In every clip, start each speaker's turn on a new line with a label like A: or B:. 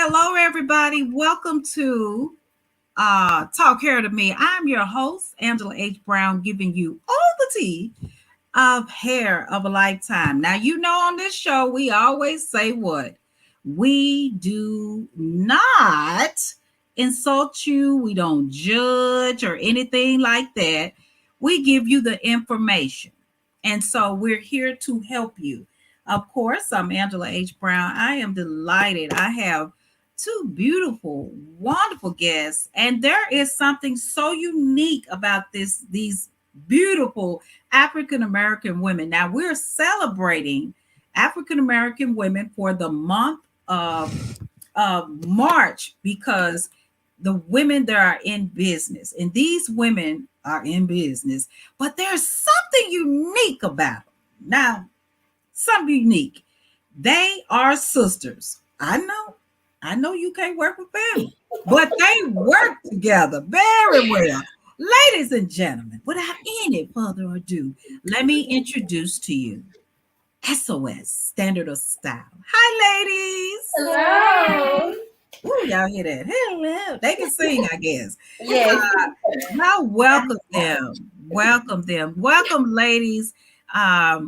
A: Hello, everybody. Welcome to Talk Hair to Me. I'm your host, Angela H. Brown, giving you all the tea of hair of a lifetime. Now, you know, on this show, we always say what? We do not insult you, we don't judge or anything like that. We give you the information. And so we're here to help you. Of course, I'm Angela H. Brown. I am delighted. I have two beautiful, wonderful guests, and there is something so unique about these beautiful African American women. Now we're celebrating African American women for the month of March because the women that are in business, and these women are in business, but there's something unique about them. Now, something unique. They are sisters. I know you can't work with family, but they work together very well. Ladies and gentlemen, without any further ado, let me introduce to you SOS, Standard of Style. Hi, ladies.
B: Hello.
A: Ooh, y'all hear that? Hello. They can sing, I guess.
B: Yes.
A: Now, welcome them. Welcome them. Welcome, ladies. I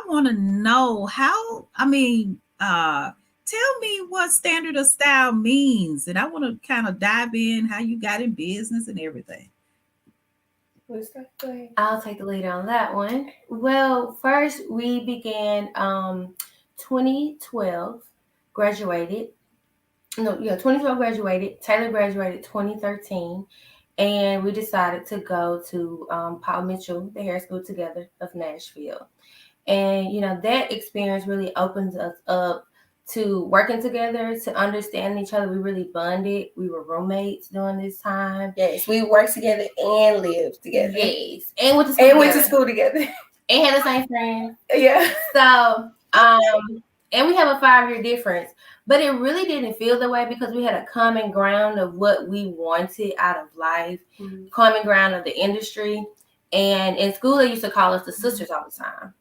A: want to know tell me what Standard of Style means. And I want to kind of dive in how you got in business and everything.
B: I'll take the lead on that one. Well, first we began 2012, graduated. 2012 graduated. Taylor graduated 2013. And we decided to go to Paul Mitchell, the hair school together of Nashville. And, that experience really opens us up to working together, to understanding each other. We really bonded. We were roommates during this time.
C: Yes, we worked together and lived together.
B: Yes, and went to school
C: together.
B: And had the same friends.
C: Yeah.
B: So, and we have a 5-year difference. But it really didn't feel that way because we had a common ground of what we wanted out of life, common ground of the industry. And in school, they used to call us the sisters all the time.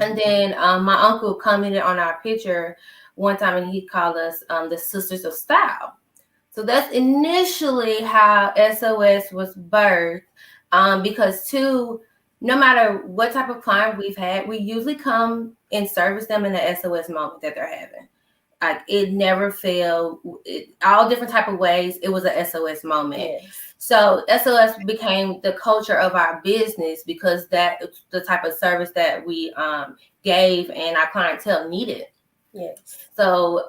B: And then my uncle commented on our picture one time and he called us the Sisters of Style. So that's initially how SOS was birthed because no matter what type of client we've had, we usually come and service them in the SOS moment that they're having. Like it never failed, all different type of ways. It was a SOS moment.
C: Yes.
B: So SOS became the culture of our business because that's the type of service that we gave and our clientele needed.
C: Yes.
B: So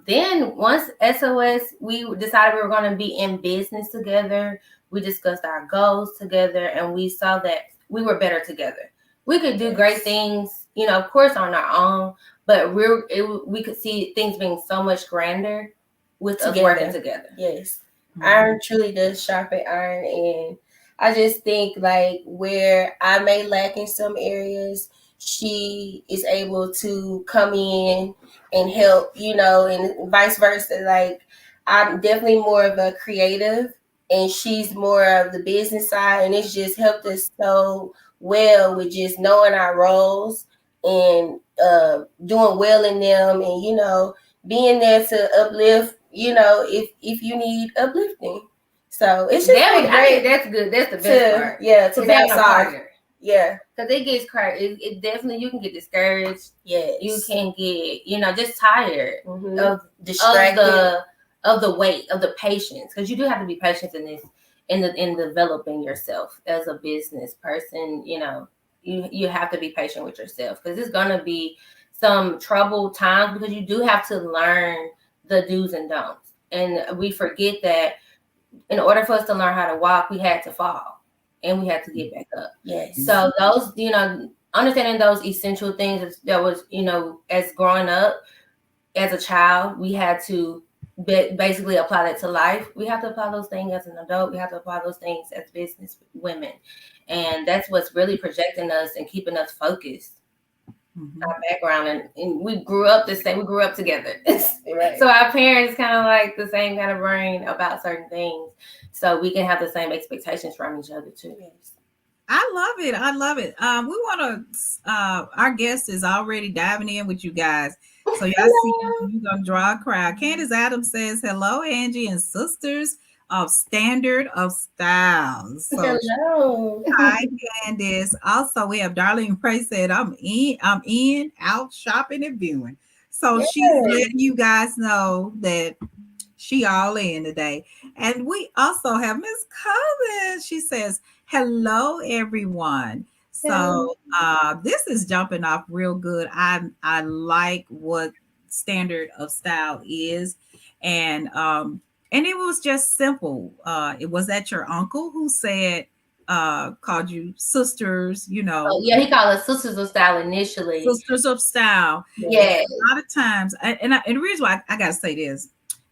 B: then once SOS, we decided we were going to be in business together. We discussed our goals together and we saw that we were better together. We could do great things, of course on our own, but we could see things being so much grander with us working together.
C: Yes. Iron truly does sharpen iron, and I just think like where I may lack in some areas, she is able to come in and help, and vice versa. Like I'm definitely more of a creative and she's more of the business side, and it's just helped us so well with just knowing our roles and doing well in them, and being there to uplift, if you need uplifting. So it's just
B: great. That's good. That's the best part.
C: Yeah, to bounce off. Yeah.
B: Because it gets crazy. It definitely, you can get discouraged.
C: Yes.
B: You can get, just tired of
C: distracted.
B: Of the weight, of the patience. Because you do have to be patient in this, in developing yourself as a business person. You have to be patient with yourself because it's going to be some troubled times because you do have to learn the do's and don'ts. And we forget that in order for us to learn how to walk, we had to fall and we had to get back up.
C: Yes.
B: So those, understanding those essential things that was, as growing up as a child, we had to basically apply that to life. We have to apply those things as an adult. We have to apply those things as business women. And that's what's really projecting us and keeping us focused. Our background and we grew up the same. We grew up together.
C: Right.
B: So our parents kind of like the same kind of brain about certain things. So we can have the same expectations from each other too.
C: Yes.
A: I love it. We want to, our guest is already diving in with you guys. So y'all see, you're gonna draw a crowd. Candace Adams says, "Hello, Angie and sisters of Standard of Styles." So
C: Hello.
A: hi, Candace. Also, we have Darlene Ray said, I'm in, out shopping and viewing. So
C: Yes.
A: she's letting you guys know that she all in today. And we also have Miss Collins. She says, hello, everyone. So this is jumping off real good. I like what Standard of Style is. And it was just simple. It was that your uncle who said called you sisters,
B: Oh, yeah, he called us Sisters of Style initially.
A: sisters of style.
B: Yeah.
A: A lot of times, and the reason why I got to say this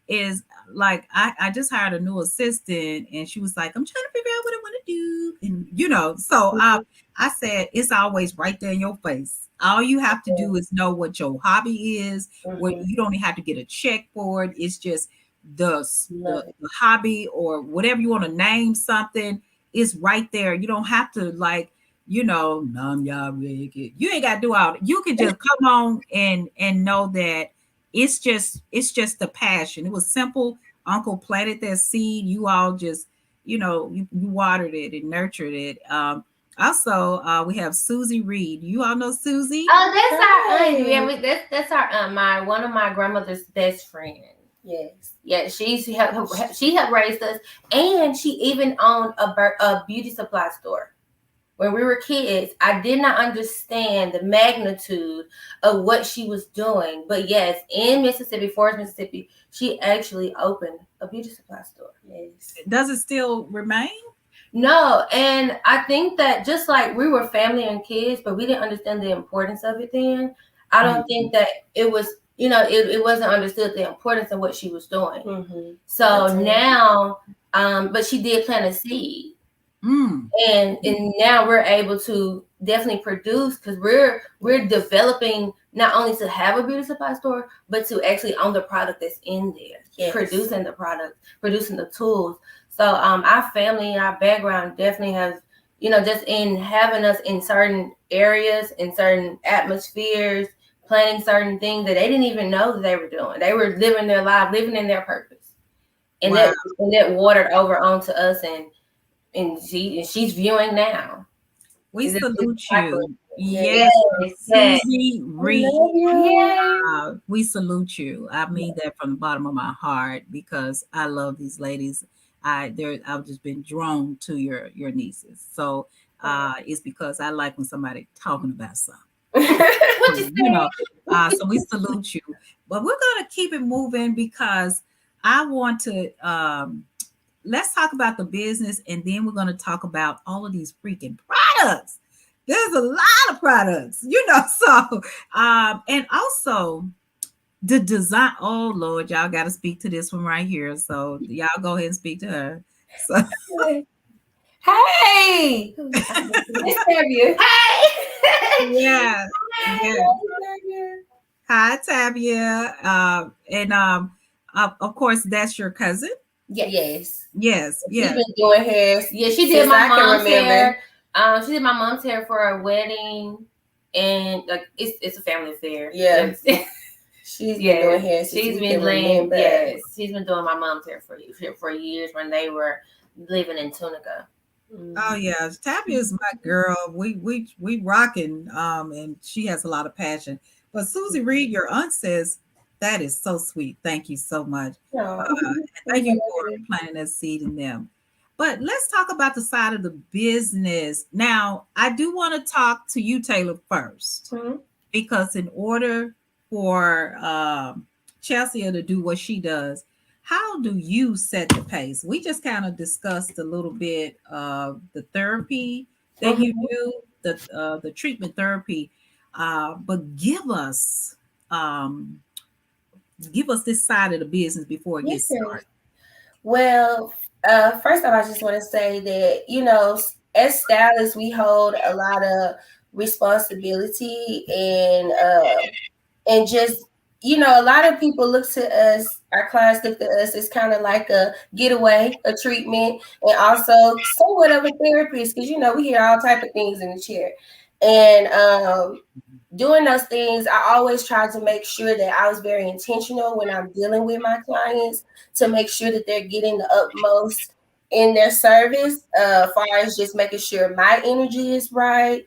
A: is like I just hired a new assistant, and she was like, I'm trying to figure out what I want to do, and so I said it's always right there in your face. All you have to do is know what your hobby is. What you don't even have to get a check for it. It's just the hobby or whatever you want to name something is right there. You don't have to like num y'all really. You ain't gotta do all that. You can just come on and know that it's just the passion. It was simple. Uncle planted that seed. You all just you watered it and nurtured it. Also, we have Susie Reed. You all know Susie?
B: Oh, that's our aunt. Yeah, that's our aunt. One of my grandmother's best friends.
C: Yes.
B: Yeah, she helped raise us, and she even owned a beauty supply store. When we were kids, I did not understand the magnitude of what she was doing. But yes, in Mississippi, Forest, Mississippi, she actually opened a beauty supply store. Yes.
A: Does it still remain?
B: No, and I think that just like we were family and kids, but we didn't understand the importance of it then. I don't think that it was, it wasn't understood the importance of what she was doing.
C: Mm-hmm.
B: So now, but she did plant a seed. And now we're able to definitely produce because we're developing not only to have a beauty supply store, but to actually own the product that's in there. Yes. Producing the product, producing the tools. So our family, our background definitely has, just in having us in certain areas, in certain atmospheres, planning certain things that they didn't even know that they were doing. They were living their life, living in their purpose. And that watered over onto us, and she's viewing now.
A: We salute you. Yes, Susie Reed. We salute you. I mean that from the bottom of my heart because I love these ladies. I've just been drawn to your nieces. So it's because I like when somebody talking about something. So we salute you. But we're gonna keep it moving because I want to let's talk about the business, and then we're going to talk about all of these freaking products. There's a lot of products, so and also the design. Oh Lord, y'all got to speak to this one right here. So y'all go ahead and speak to her. So
C: hey, Miss Tabia.
B: Hey.
A: Yeah. Hi Tabia. And of course that's your cousin.
C: Yes.
A: Yes.
C: She's been doing hair.
B: Yeah, she did my mom's hair. She did my mom's hair for a wedding, and like it's a family affair.
C: Yeah. She's been doing hair.
B: She's been doing she's been doing my mom's hair for years when they were living in Tunica.
A: Oh yeah, Tabia is my girl. We rocking. And she has a lot of passion. But Susie Reed, your aunt says. That is so sweet. Thank you so much. Thank you for planting that seed in them. But let's talk about the side of the business. Now, I do want to talk to you, Taylor, first, because in order for Chelsea to do what she does, how do you set the pace? We just kind of discussed a little bit of the therapy that you do, the treatment therapy, but give us this side of the business before it gets started.
C: Well, first off, I just want to say that, as stylists, we hold a lot of responsibility and just, a lot of people look to us, our clients look to us as kind of like a getaway, a treatment, and also somewhat of a therapist because, we hear all type of things in the chair. And doing those things, I always try to make sure that I was very intentional when I'm dealing with my clients to make sure that they're getting the utmost in their service, far as just making sure my energy is right,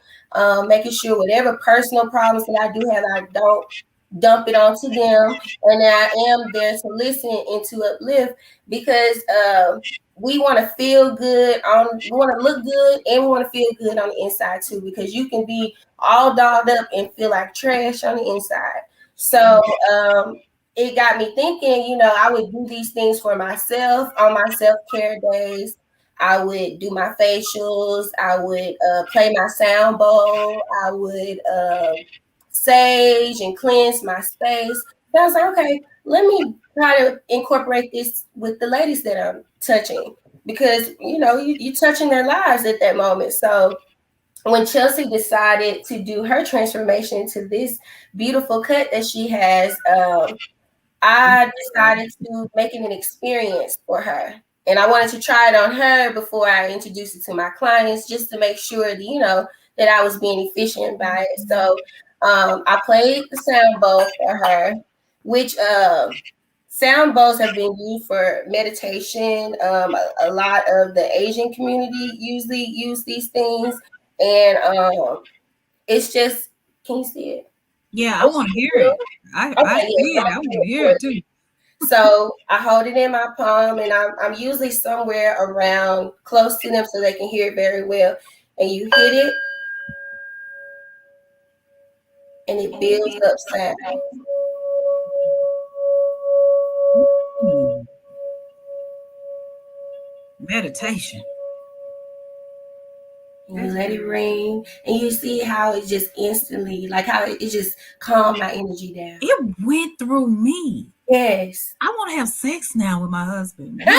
C: making sure whatever personal problems that I do have, I don't dump it onto them, and that I am there to listen and to uplift, because we want to feel good we want to look good, and we want to feel good on the inside too, because you can be all dolled up and feel like trash on the inside. So it got me thinking, I would do these things for myself on my self-care days. I would do my facials. I would play my sound bowl. I would sage and cleanse my space. So I was like, okay, let me try to incorporate this with the ladies that I'm touching, because you're touching their lives at that moment. So when Chelsea decided to do her transformation to this beautiful cut that she has, I decided to make it an experience for her. And I wanted to try it on her before I introduced it to my clients, just to make sure that, that I was being efficient by it. So I played the sound bowl for her, which sound bowls have been used for meditation. A lot of the Asian community usually use these things. And it's just, can you see it?
A: Yeah, I want to hear it. I see it. I want to hear it too.
C: So I hold it in my palm, and I'm usually somewhere around close to them so they can hear it very well. And you hit it, and it builds up sound.
A: Meditation.
C: And you let it ring, and you see how it just instantly, like how it just calmed my energy down.
A: It went through me.
C: Yes.
A: I want to have sex now with my husband.
C: I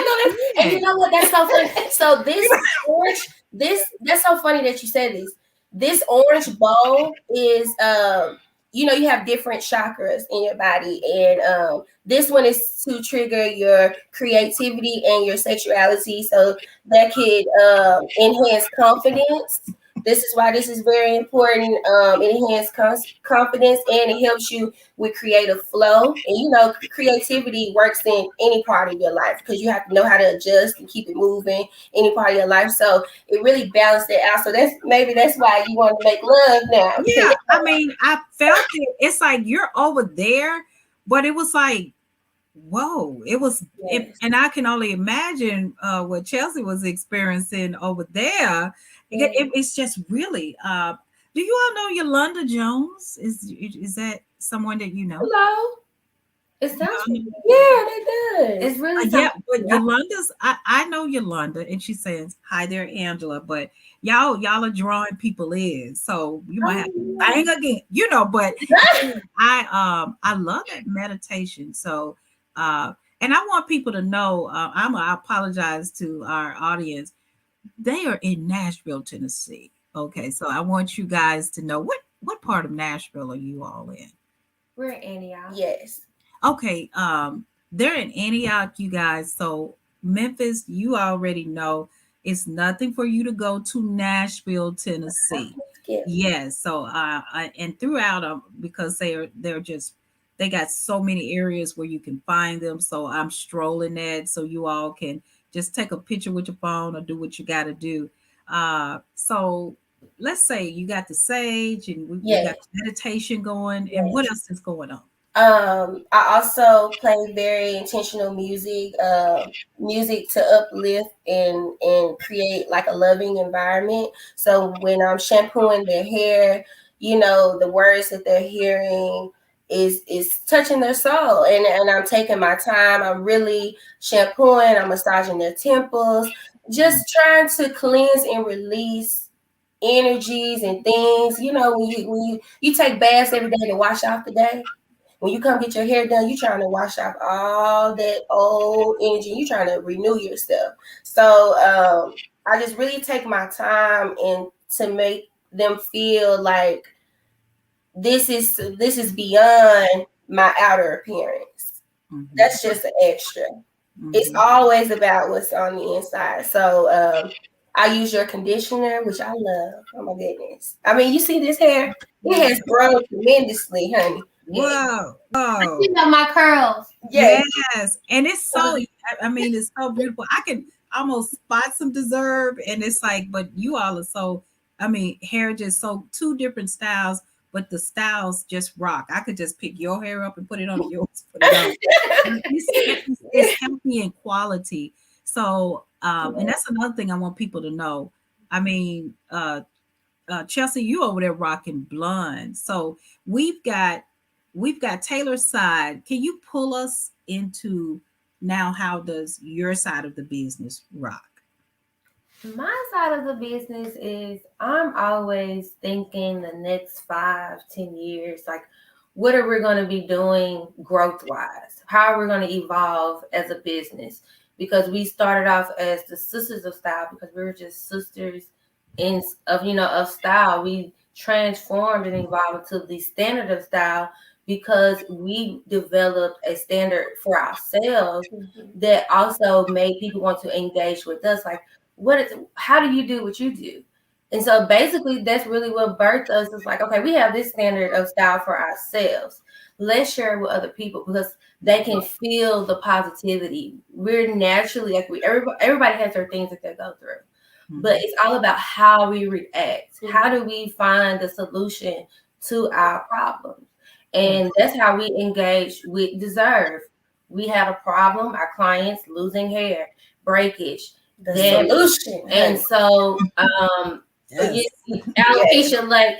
C: know that. And you know what? That's so funny. So this orange, that's so funny that you said this. This orange bowl is, you have different chakras in your body, and this one is to trigger your creativity and your sexuality, so that could enhance confidence. This is why this is very important. It enhances confidence, and it helps you with creative flow. And creativity works in any part of your life, because you have to know how to adjust and keep it moving any part of your life. So it really balanced it out. So that's why you want to make love now.
A: Yeah, I mean, I felt it. It's like you're over there, but it was like, whoa, it was, and I can only imagine what Chelsea was experiencing over there. It's just really. Do you all know Yolanda Jones? Is that someone that you know?
C: Hello. It sounds they do.
B: It's really
A: but Yolanda's. I know Yolanda, and she says hi there, Angela. But y'all are drawing people in, so you might have to bang again, But I love that meditation. So and I want people to know. I apologize to our audience. They are in Nashville, Tennessee. Okay, so I want you guys to know what part of Nashville are you all in?
B: We're in Antioch.
C: Yes.
A: Okay, they're in Antioch, you guys. So Memphis, you already know it's nothing for you to go to Nashville, Tennessee. Yes. So and throughout because they got so many areas where you can find them. So I'm strolling that so you all can just take a picture with your phone or do what you got to do. So let's say you got the sage and we got meditation going, and what else is going on?
C: I also play very intentional music, music to uplift and create like a loving environment. So when I'm shampooing their hair, the words that they're hearing is touching their soul, and I'm taking my time. I'm really shampooing, I'm massaging their temples, just trying to cleanse and release energies and things. When you take baths every day to wash off the day. When you come get your hair done, you're trying to wash off all that old energy. You're trying to renew yourself. So I just really take my time and to make them feel like this is beyond my outer appearance. Mm-hmm. That's just an extra. Mm-hmm. It's always about what's on the inside. So I use your conditioner, which I love. Oh my goodness. I mean, you see this hair? It has grown tremendously, honey.
A: Whoa.
B: You know my curls.
C: Yes.
A: Yes. And it's so, I mean, it's so beautiful. I can almost spot some deserve. And it's like, but you all are so, I mean, hair just so two different styles, but the styles just rock. I could just pick your hair up and put it on yours, put it on. It's healthy in quality. So, and that's another thing I want people to know. I mean, Chelsea, you over there rocking blonde. So we've got Taylor's side. Can you pull us into now? How does your side of the business rock?
B: My side of the business is I'm always thinking the next 5-10 years, like what are we going to be doing growth wise? How are we going to evolve as a business? Because we started off as the Sisters of Style because we were just sisters of style. We transformed and evolved into the Standard of Style because we developed a standard for ourselves that also made people want to engage with us. Like, how do you do what you do? And so basically that's really what birthed us. It's like, okay, we have this standard of style for ourselves. Let's share it with other people because they can feel the positivity. We're naturally everybody has their things that they go through. But it's all about how we react. How do we find the solution to our problems? And that's how we engage with Deserve. We have a problem, our clients losing hair, breakage,
C: the solution.
B: And so alopecia, like,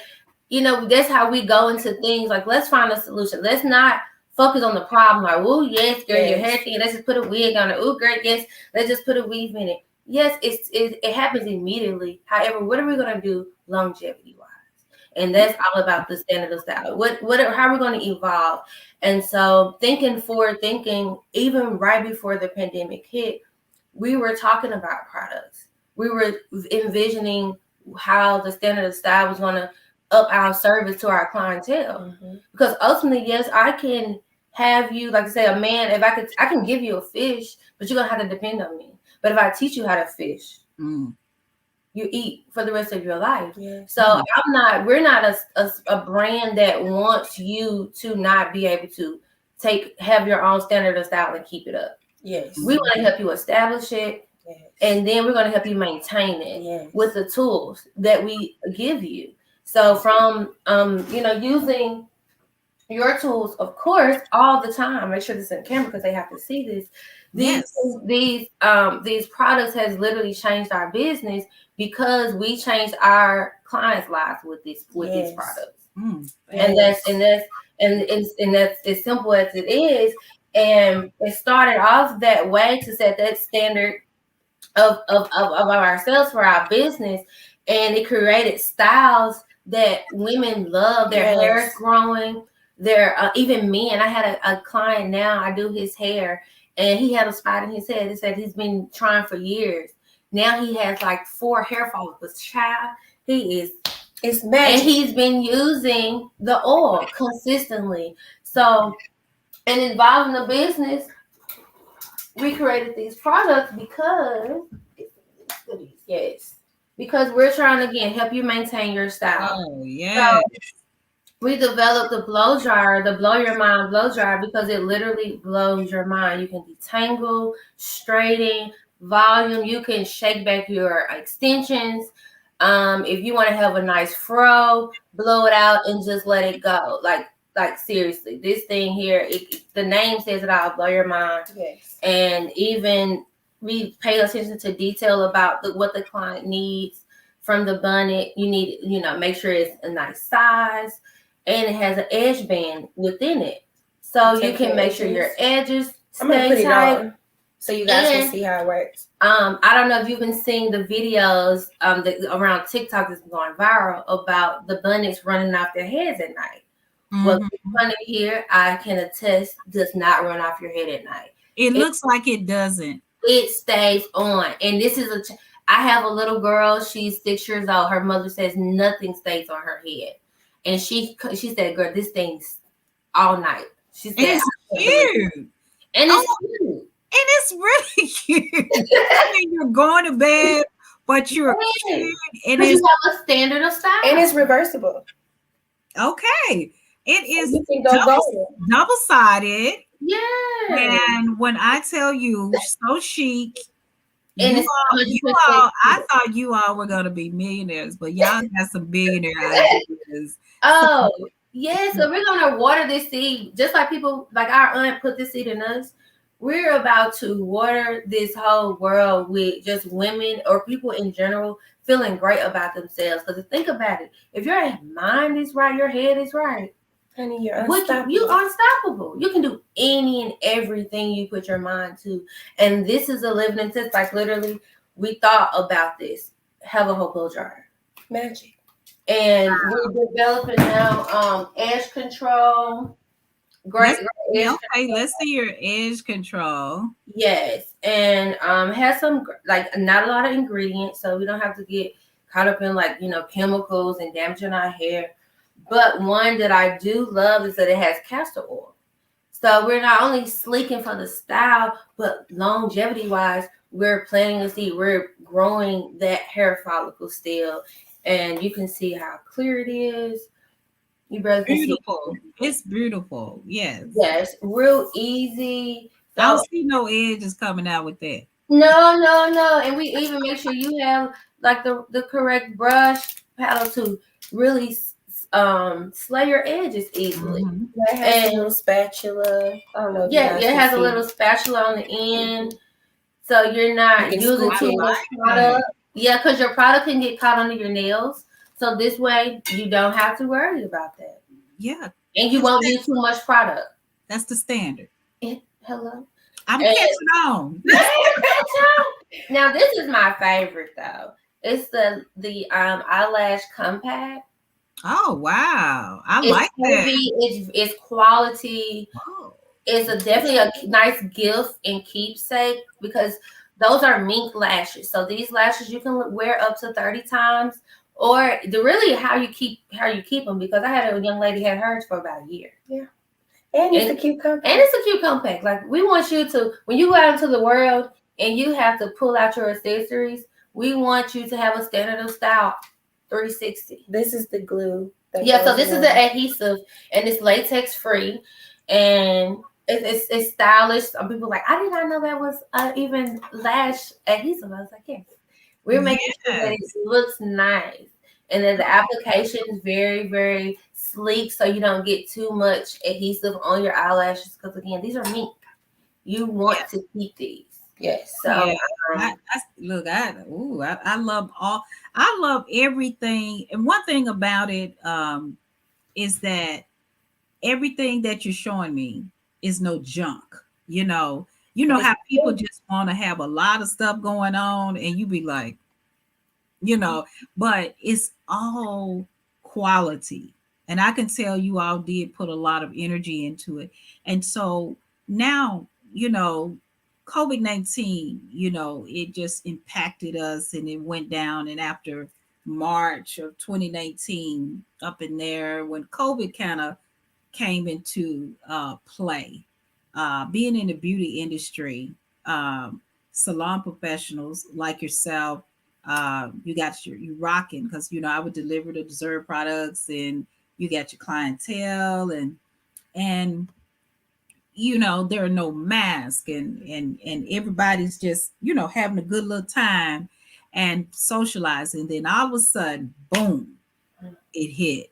B: that's how we go into things like, let's find a solution. Let's not focus on the problem. Like, oh, yes, girl, your hair thing. Let's just put a wig on it. Oh, girl, yes, let's just put a weave in it. Yes, it happens immediately. However, what are we going to do longevity-wise? And that's all about the Standard of Style. How are we going to evolve? And so forward thinking, even right before the pandemic hit, we were talking about products. We were envisioning how the Standard of Style was going to up our service to our clientele. Because ultimately, yes, I can have you, like I say, a man, I can give you a fish, but you're going to have to depend on me. But if I teach you how to fish, you eat for the rest of your life. So we're not a brand that wants you to not be able to have your own Standard of Style and keep it up.
C: Yes.
B: We want to help you establish it. Yes. And then we're going to help you maintain it with the tools that we give you. So from, using your tools, of course, all the time. Make sure this is in camera because they have to see this. These products has literally changed our business because we changed our clients' lives with these products. And that's as simple as it is. And it started off that way to set that standard of ourselves for our business, and it created styles that women love. Their hair is growing. Even men. I had a client now. I do his hair, and he had a spot in his head. He said he's been trying for years. Now he has like 4 hair follicles. Child, it's magic. And he's been using the oil consistently. So, and involving the business, we created these products because we're trying to, again, help you maintain your style.
A: Oh, yeah. So
B: we developed the blow dryer, the Blow Your Mind blow dryer, because it literally blows your mind. You can detangle, straighten, volume. You can shake back your extensions. If you want to have a nice fro, blow it out and just let it go. Like seriously, this thing here, the name says it all, blow your mind. Yes. And even we pay attention to detail about what the client needs from the bonnet. You need, make sure it's a nice size, and it has an edge band within it. So you can make sure your edges stay tight.
C: So you guys can see how it works.
B: I don't know if you've been seeing the videos around TikTok that's going viral about the bonnets running off their heads at night. Well, this bonnet here, I can attest, does not run off your head at night.
A: It looks like it doesn't.
B: It stays on. And this is I have a little girl. She's 6 years old. Her mother says nothing stays on her head. And she said, girl, this thing's all night. She said,
A: it's cute.
B: And it's cute.
A: And it's really cute. I mean, you're going to bed, but you're
B: Yes.
A: cute. It
B: Because
A: is
B: you have a standard of style.
C: And it's reversible.
A: okay. It is
C: You can go
A: double-sided.
B: Yeah.
A: And when I tell you, so chic,
B: And
A: you
B: it's
A: all,
B: 100%
A: I thought you all were gonna be millionaires, but y'all got some billionaire ideas.
B: Oh, yeah. So we're gonna water this seed, just like people, like our aunt put this seed in us. We're about to water this whole world with just women or people in general feeling great about themselves. Because think about it, if your mind is right, your head is right,
C: honey, you're
B: you unstoppable. You can do any and everything you put your mind to. And this is a living test. Like literally, we thought about this. Have a whole blow dryer.
C: Magic.
B: And we're developing now edge control. Great edge
A: okay, let's see your edge control.
B: Yes, and has some like not a lot of ingredients, so we don't have to get caught up in like chemicals and damaging our hair. But one that I do love is that it has castor oil. So we're not only sleeking for the style, but longevity wise, we're planting to see we're growing that hair follicle still, and you can see how clear it is. You brother can
A: Beautiful. It's beautiful. Yes.
B: Yes, real easy.
A: I don't see no edges coming out with that.
B: No. And we even make sure you have like the correct brush paddle to really slay your edges easily.
C: Mm-hmm. It has a little spatula. I don't know.
B: Yeah, it has a little spatula on the end. So you're not using too much product. Yeah, because your product can get caught under your nails. So this way you don't have to worry about that.
A: Yeah.
B: And you won't use too much product.
A: That's the standard.
B: Hello.
A: I'm catching on.
B: Now this is my favorite though. It's the eyelash compact.
A: Oh wow.
B: It's
A: like
B: heavy,
A: that.
B: It's quality.
A: Oh.
B: It's definitely a nice gift and keepsake because those are mink lashes. So these lashes you can wear up to 30 times, or really how you keep them. Because I had a young lady had hers for about a year.
C: Yeah. And it's a cute compact.
B: And it's a cute compact. Like we want you to, when you go out into the world and you have to pull out your accessories, we want you to have a Standard of Style 360.
C: This is the glue.
B: Yeah, so this is the adhesive and it's latex free and it's stylish. Some people are like, I did not know that was even lash adhesive. I was like, yes. We're making sure that it looks nice and that the application is very, very sleek so you don't get too much adhesive on your eyelashes because again, these are mink. You want to keep these. Yes. So
A: I love everything. And one thing about it is that everything that you're showing me is no junk. You know how people just want to have a lot of stuff going on and you be like, but it's all quality. And I can tell you all did put a lot of energy into it. And so now, COVID-19, it just impacted us and it went down. And after March of 2019, up in there, when COVID kind of came into play, being in the beauty industry, salon professionals like yourself, you rocking because I would deliver the dessert products and you got your clientele and there are no masks and everybody's just having a good little time and socializing. Then all of a sudden, boom, it hit.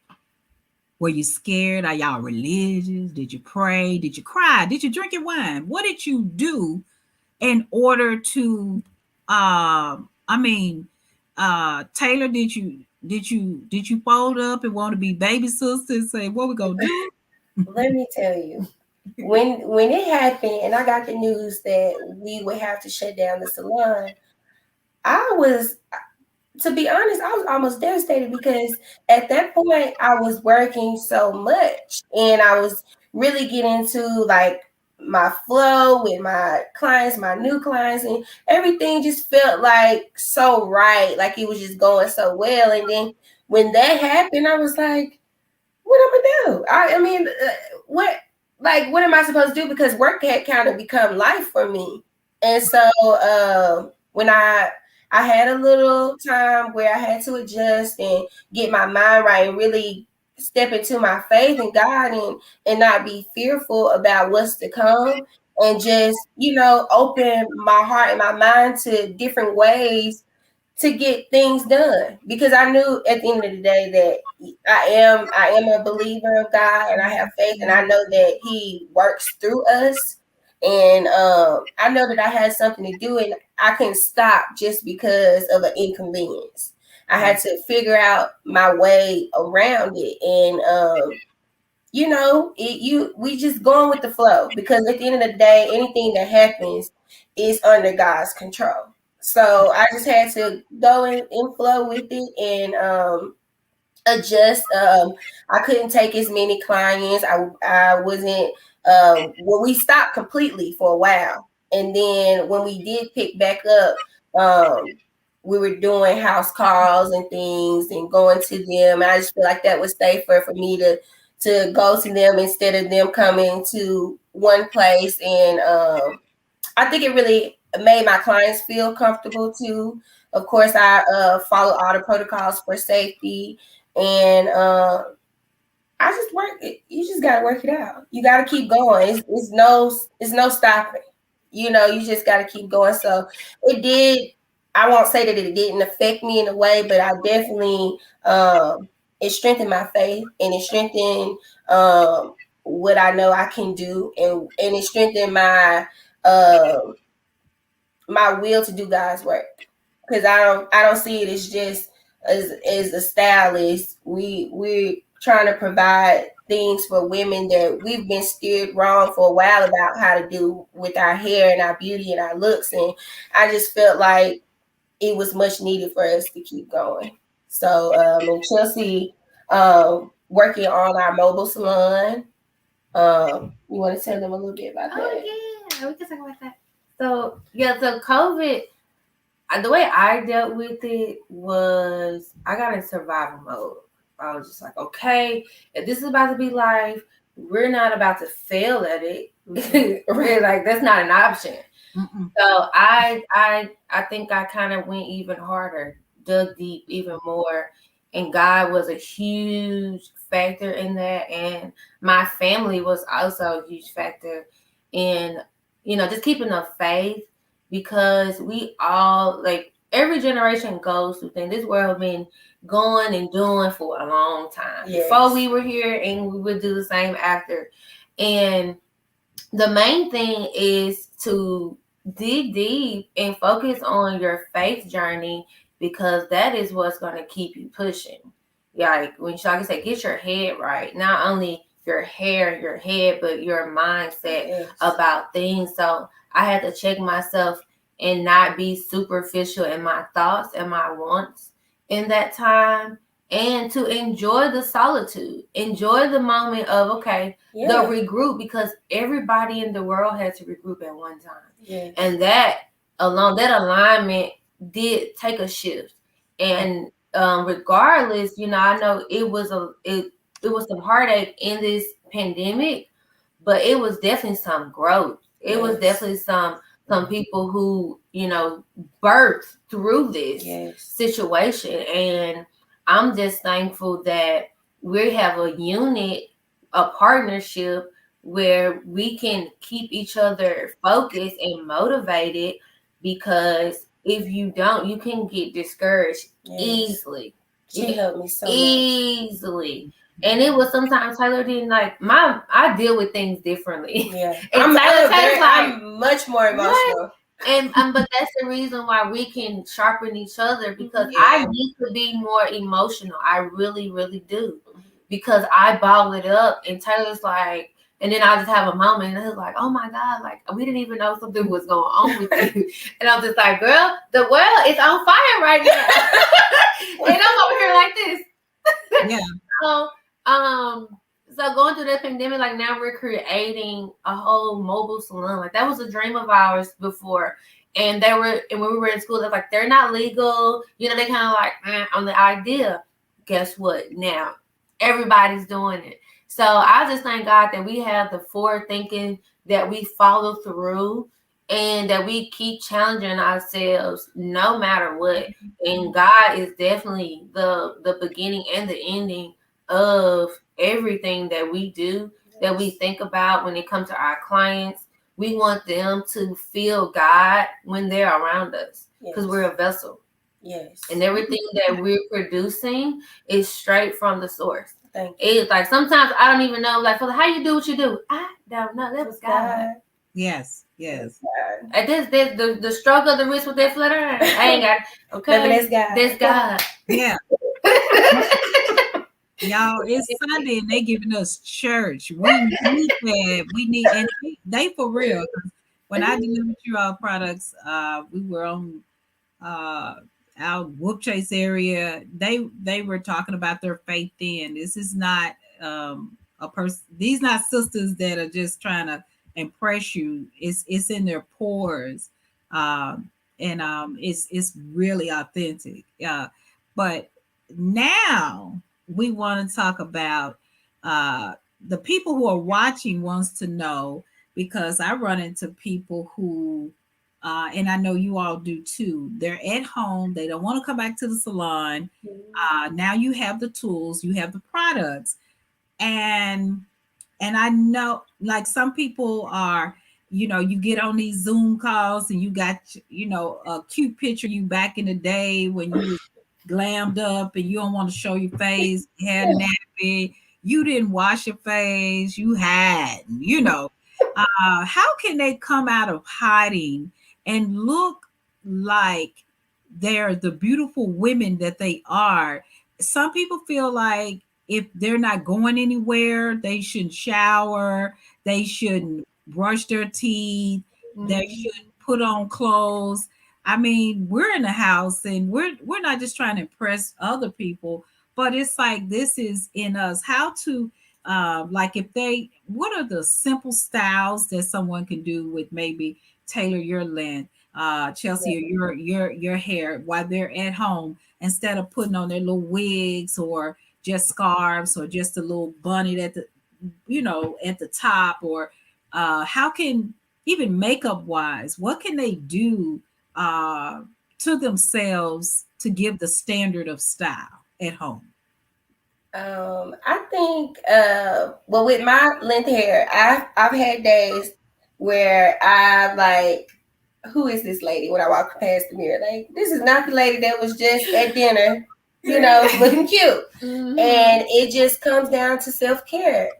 A: Were you scared? Are y'all religious? Did you pray? Did you cry? Did you drink your wine? What did you do in order to Taylor, did you fold up and want to be baby sister and say, what we gonna do?
C: Let me tell you, when it happened and I got the news that we would have to shut down the salon, to be honest, I was almost devastated because at that point I was working so much and I was really getting into like my flow with my clients, my new clients, and everything just felt like so right. Like it was just going so well. And then when that happened, I was like, what am I do? What am I supposed to do? Because work had kind of become life for me. And so when I I had a little time where I had to adjust and get my mind right and really step into my faith in God and not be fearful about what's to come and just, open my heart and my mind to different ways to get things done, because I knew at the end of the day that I am a believer of God, and I have faith, and I know that He works through us, and I know that I had something to do, and I couldn't stop just because of an inconvenience. I had to figure out my way around it, and we just going with the flow, because at the end of the day, anything that happens is under God's control. So I just had to go in flow with it and adjust. I couldn't take as many clients. I wasn't. Well, we stopped completely for a while, and then when we did pick back up, we were doing house calls and things and going to them. And I just feel like that was safer for me to go to them instead of them coming to one place. And I think it really made my clients feel comfortable too. Of course, I follow all the protocols for safety, and I just work it. You just gotta work it out. You gotta keep going. It's no stopping. You just gotta keep going. So it did. I won't say that it didn't affect me in a way, but I definitely it strengthened my faith, and it strengthened what I know I can do, and it strengthened uh, my will to do God's work. Because I don't see it as just as a stylist. We're trying to provide things for women that we've been steered wrong for a while about how to do with our hair and our beauty and our looks. And I just felt like it was much needed for us to keep going. So and Chelsea working on our mobile salon. You want to tell them a little bit about that?
B: Oh yeah, we can talk about that. So COVID, the way I dealt with it was I got in survival mode. I was just like, okay, if this is about to be life, we're not about to fail at it. We're like, that's not an option. Mm-mm. So I think I kind of went even harder, dug deep even more, and God was a huge factor in that, and my family was also a huge factor in just keeping the faith, because we all, like, every generation goes through things. This world been going and doing for a long time. Yes. Before we were here, and we would do the same after. And the main thing is to dig deep and focus on your faith journey, because that is what's going to keep you pushing. Like when Shaka said, get your head right. Not only your hair, your head, but your mindset about things. So I had to check myself and not be superficial in my thoughts and my wants in that time, and to enjoy the solitude, enjoy the moment of, the regroup, because everybody in the world had to regroup at one time. Yes. And that alignment did take a shift. And regardless, I know it was some heartache in this pandemic, but it was definitely some growth. It was definitely some people who, birthed through this situation. And I'm just thankful that we have a unit, a partnership where we can keep each other focused and motivated, because if you don't, you can get discouraged easily.
C: She helped me so
B: easily. And it was sometimes Taylor didn't like I deal with things differently.
C: Yeah. I'm much more emotional.
B: And but that's the reason why we can sharpen each other, because I need to be more emotional. I really, really do. Because I bottle it up, and Taylor's like, and then I just have a moment, and he's like, oh my God, like, we didn't even know something was going on with you. And I'm just like, girl, the world is on fire right now. And I'm over here like this. Yeah. So going through that pandemic, like, now we're creating a whole mobile salon. Like, that was a dream of ours before. And when we were in school, they're like, they're not legal. They kind of like on the idea. Guess what? Now everybody's doing it. So I just thank God that we have the forward thinking, that we follow through, and that we keep challenging ourselves no matter what. And God is definitely the beginning and the ending of everything that we do, that we think about when it comes to our clients. We want them to feel God when they're around us, because we're a vessel.
C: Yes.
B: And everything that we're producing is straight from the source.
C: Thank you.
B: It's like sometimes I don't even know, like, how you do what you do. I don't know. That was God.
A: Yes, yes.
B: And this the struggle of the wrist with that flutter. I ain't got okay.
C: But that's God.
B: That's God.
A: Yeah. Y'all, it's Sunday and they giving us church. We need that. We need, and they for real. 'Cause when I delivered you our products, we were on our Whoop Chase area. They were talking about their faith then. This is not a person. These not sisters that are just trying to impress you. It's in their pores, and it's really authentic. But now we want to talk about the people who are watching wants to know, because I run into people who and I know you all do too. They're at home. They don't want to come back to the salon. Now you have the tools, you have the products, and I know, like, some people are, you get on these Zoom calls and you got, a cute picture you back in the day when you was glammed up and you don't want to show your face, you had nappy, you didn't wash your face, you had, how can they come out of hiding and look like they're the beautiful women that they are? Some people feel like if they're not going anywhere, they shouldn't shower, they shouldn't brush their teeth, they shouldn't put on clothes. I mean, we're in the house and we're not just trying to impress other people, but it's like this is in us. How to like, if they, what are the simple styles that someone can do with maybe tailor your length, Chelsea, or your hair while they're at home, instead of putting on their little wigs or just scarves or just a little bunny at the, at the top, or how can, even makeup wise, what can they do to themselves to give the standard of style at home?
C: I think well, with my length hair, I've had days where I like, who is this lady when I walk past the mirror? Like, this is not the lady that was just at dinner, looking cute. And it just comes down to self-care.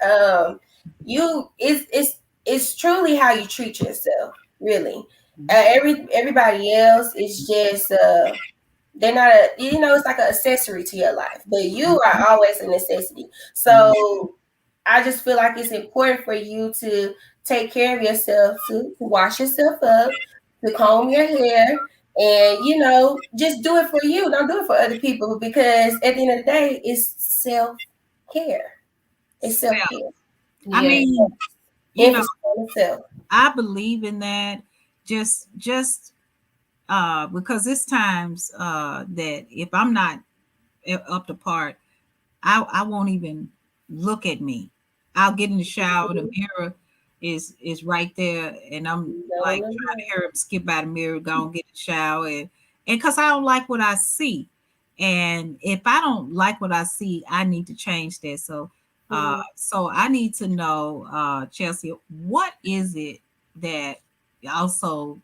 C: It's truly how you treat yourself, really. Everybody else is just they're not it's like an accessory to your life, but you are always a necessity. So I just feel like it's important for you to take care of yourself, to wash yourself up, to comb your hair, and just do it for you. Don't do it for other people, because at the end of the day, it's self-care. It's self-care.
A: I mean,
C: Emphasis on self.
A: I believe in that. Just because it's times that if I'm not up to part, I won't even look at me. I'll get in the shower, the mirror is right there, and I'm like trying to hear him skip by the mirror, go and get in the shower, and because I don't like what I see. And if I don't like what I see, I need to change that. So I need to know, Chelsea, what is it that also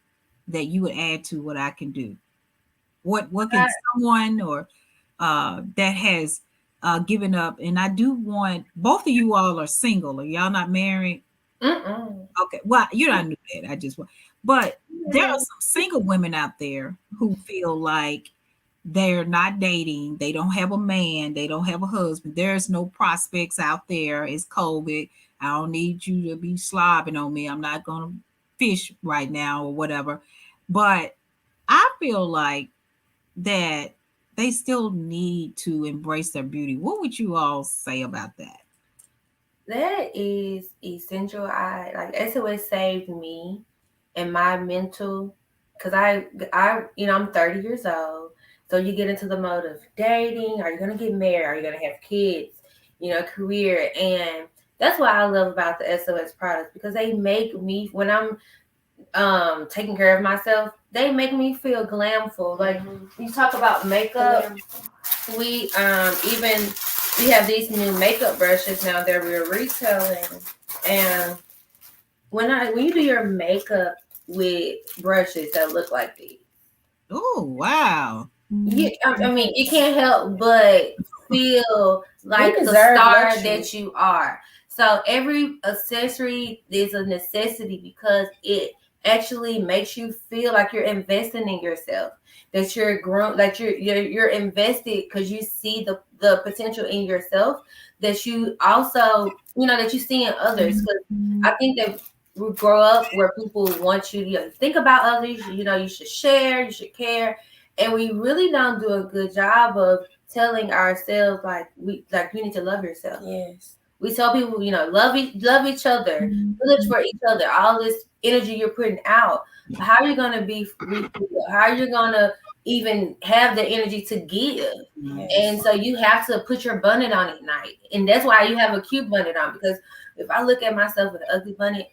A: that you would add to what I can do? What can someone, or that has given up? And I do want, both of you all are single. Are y'all not married? Okay, well, you don't know that. I just want, but there are some single women out there who feel like they're not dating, they don't have a man, they don't have a husband, there's no prospects out there, it's COVID, I don't need you to be slobbing on me, I'm not gonna fish right now or whatever. But I feel like that they still need to embrace their beauty. What would you all say about that?
B: That is essential. I like SOS saved me and my mental, because I'm 30 years old. So you get into the mode of dating. Are you going to get married? Are you going to have kids? Career. And that's what I love about the SOS products, because they make me, when I'm taking care of myself, they make me feel glamful. Like you talk about makeup, we even we have these new makeup brushes now that we're retailing, and when you do your makeup with brushes that look like these,
A: Oh, wow.
B: I mean, you can't help but feel like the star that you are. So every accessory is a necessity because it actually makes you feel like you're investing in yourself, that you're grown, that you're invested because you see the potential in yourself, that you also, that you see in others. Because I think that we grow up where people want you to think about others, you should share, you should care. And we really don't do a good job of telling ourselves we need to love yourself.
C: Yes.
B: We tell people, love each other, look for each other. All this energy you're putting out, how are you gonna be? How are you gonna even have the energy to give? Yes. And so you have to put your bonnet on at night, and that's why you have a cute bonnet on. Because if I look at myself with an ugly bonnet,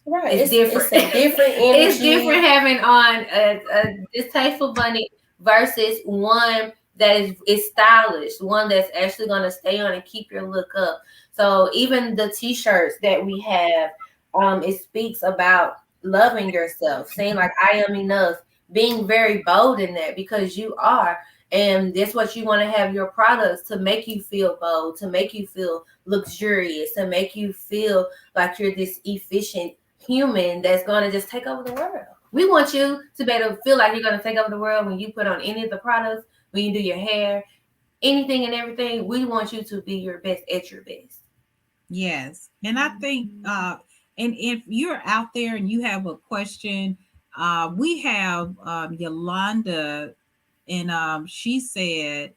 C: right,
B: it's different.
C: It's a different energy.
B: It's different having on a distasteful bonnet versus one that is stylish, one that's actually going to stay on and keep your look up. So even the t-shirts that we have, it speaks about loving yourself, saying like, I am enough, being very bold in that because you are. And that's what you want to have your products to make you feel bold, to make you feel luxurious, to make you feel like you're this efficient human that's going to just take over the world. We want you to be able to feel like you're going to take over the world when you put on any of the products, when you do your hair, anything and everything. We want you to be your best at your best.
A: Yes. And I think, and if you're out there and you have a question, we have Yolanda, and she said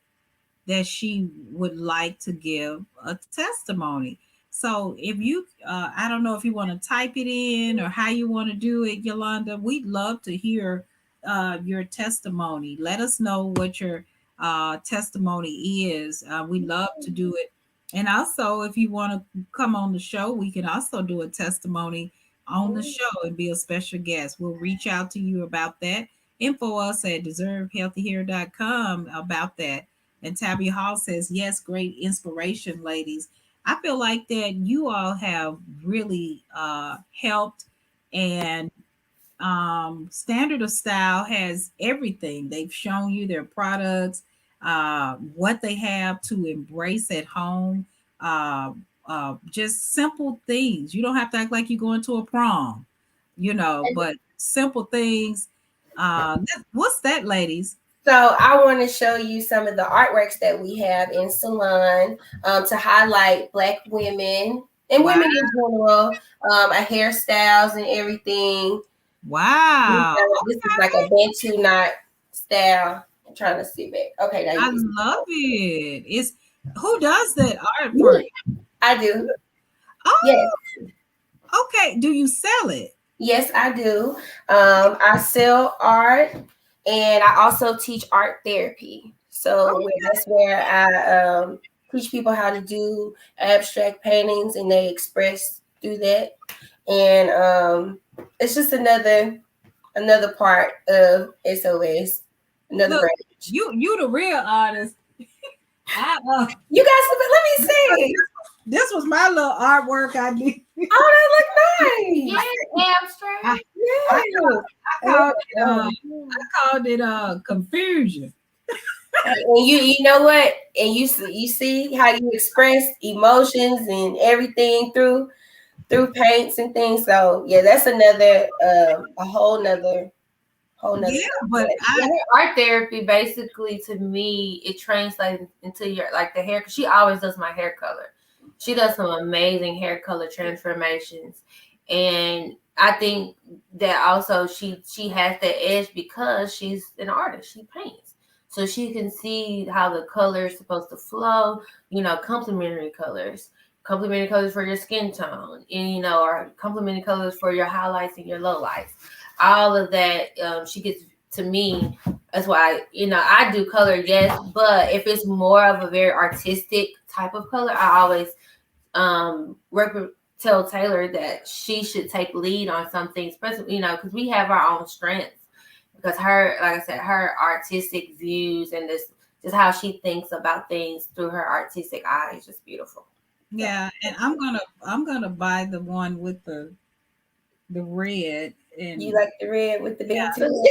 A: that she would like to give a testimony. So if you, I don't know if you want to type it in or how you want to do it, Yolanda, we'd love to hear your testimony. Let us know what your testimony is. We love to do it. And also, if you want to come on the show, we can also do a testimony on the show and be a special guest. We'll reach out to you about that. Info us at deservehealthyhair.com about that. And Tabby Hall says, yes, great inspiration, ladies. I feel like that you all have really helped, and Standard of Style has everything. They've shown you their products, what they have to embrace at home, just simple things. You don't have to act like you're going to a prom, but simple things. What's that, ladies?
C: So I want to show you some of the artworks that we have in salon to highlight Black women and women in general, hairstyles and everything.
A: Wow.
C: This is like a Bantu knot style. I'm trying to see back. Okay,
A: I love it. Who does that art for you?
C: I do.
A: Oh,
C: yes.
A: Okay. Do you sell it?
C: Yes, I do. I sell art, and I also teach art therapy. So that's where I teach people how to do abstract paintings, and they express through that. And it's just another part of SOS. Another branch.
A: You the real artist.
C: You guys, let me see.
A: This was my little artwork I did.
C: Oh, that look nice.
B: Yeah, abstract.
A: I called it confusion.
C: And you know what? And you see how you express emotions and everything through paints and things. So yeah, that's another a whole nother.
A: Yeah, but
B: art therapy basically to me it translates into your the hair. Cause she always does my hair color. She does some amazing hair color transformations, and I think that also she has that edge because she's an artist. She paints, so she can see how the color is supposed to flow. Complementary colors for your skin tone, and or complementary colors for your highlights and your lowlights. All of that, she gets to me. That's why I do color, yes, but if it's more of a very artistic type of color, I always tell Taylor that she should take lead on something, especially, because we have our own strengths. Because her, like I said, her artistic views and this just how she thinks about things through her artistic eye is just beautiful.
A: Yeah, and I'm gonna buy the one with the red. And
C: You like the red with the big too?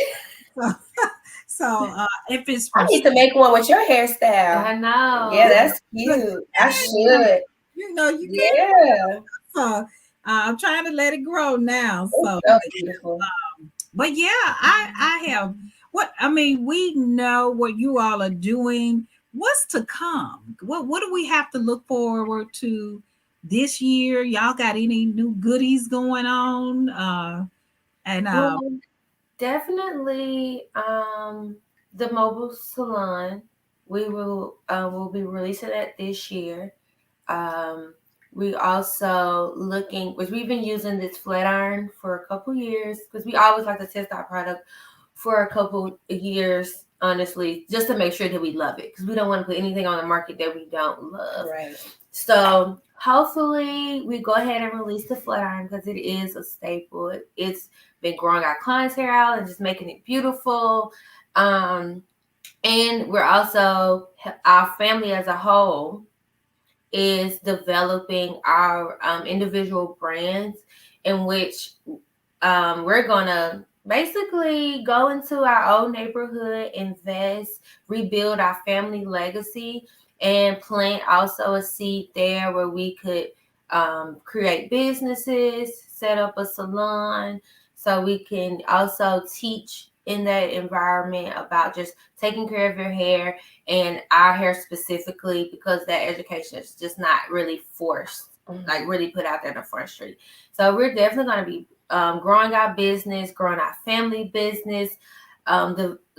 A: so if it's
C: I
A: for
C: need to make one with your hairstyle.
B: I know.
C: Yeah, that's cute. I should.
A: You
C: Yeah.
A: so I'm trying to let it grow now. So,
C: So beautiful.
A: but yeah, I have we know what you all are doing. What's to come? What do we have to look forward to this year? Y'all got any new goodies going on?
B: Well, definitely the mobile salon. We will be releasing that this year. We also looking, which we've been using this flat iron for a couple years because we always like to test our product for a couple years, honestly, just to make sure that we love it because we don't want to put anything on the market that we don't love.
C: Right.
B: So hopefully we go ahead and release the flat iron because it is a staple. It's been growing our clients' hair out and just making it beautiful. And we're also, our family as a whole is developing our individual brands in which we're going to basically go into our old neighborhood, invest, rebuild our family legacy, and plant also a seed there where we could create businesses, set up a salon, so we can also teach in that environment about just taking care of your hair and our hair specifically, because that education is just not really forced, like really put out there in the front street. So we're definitely going to be growing our business, growing our family business,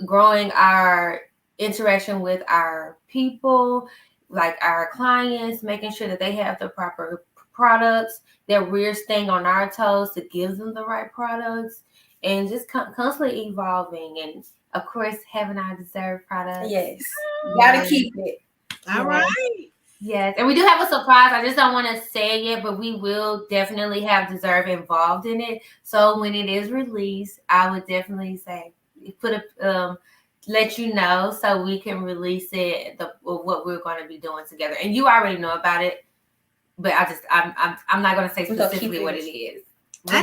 B: growing our interaction with our people, like our clients, making sure that they have the proper products, that we're staying on our toes to give them the right products, and just constantly evolving, and of course having our deserved products.
C: Yes, gotta keep it.
A: All right.
B: Yes, and we do have a surprise. I just don't want to say it yet, but we will definitely have Deserve involved in it. So when it is released, I would definitely say let you know so we can release it. What we're going to be doing together, and you already know about it, but I'm not going to say specifically what it is. We've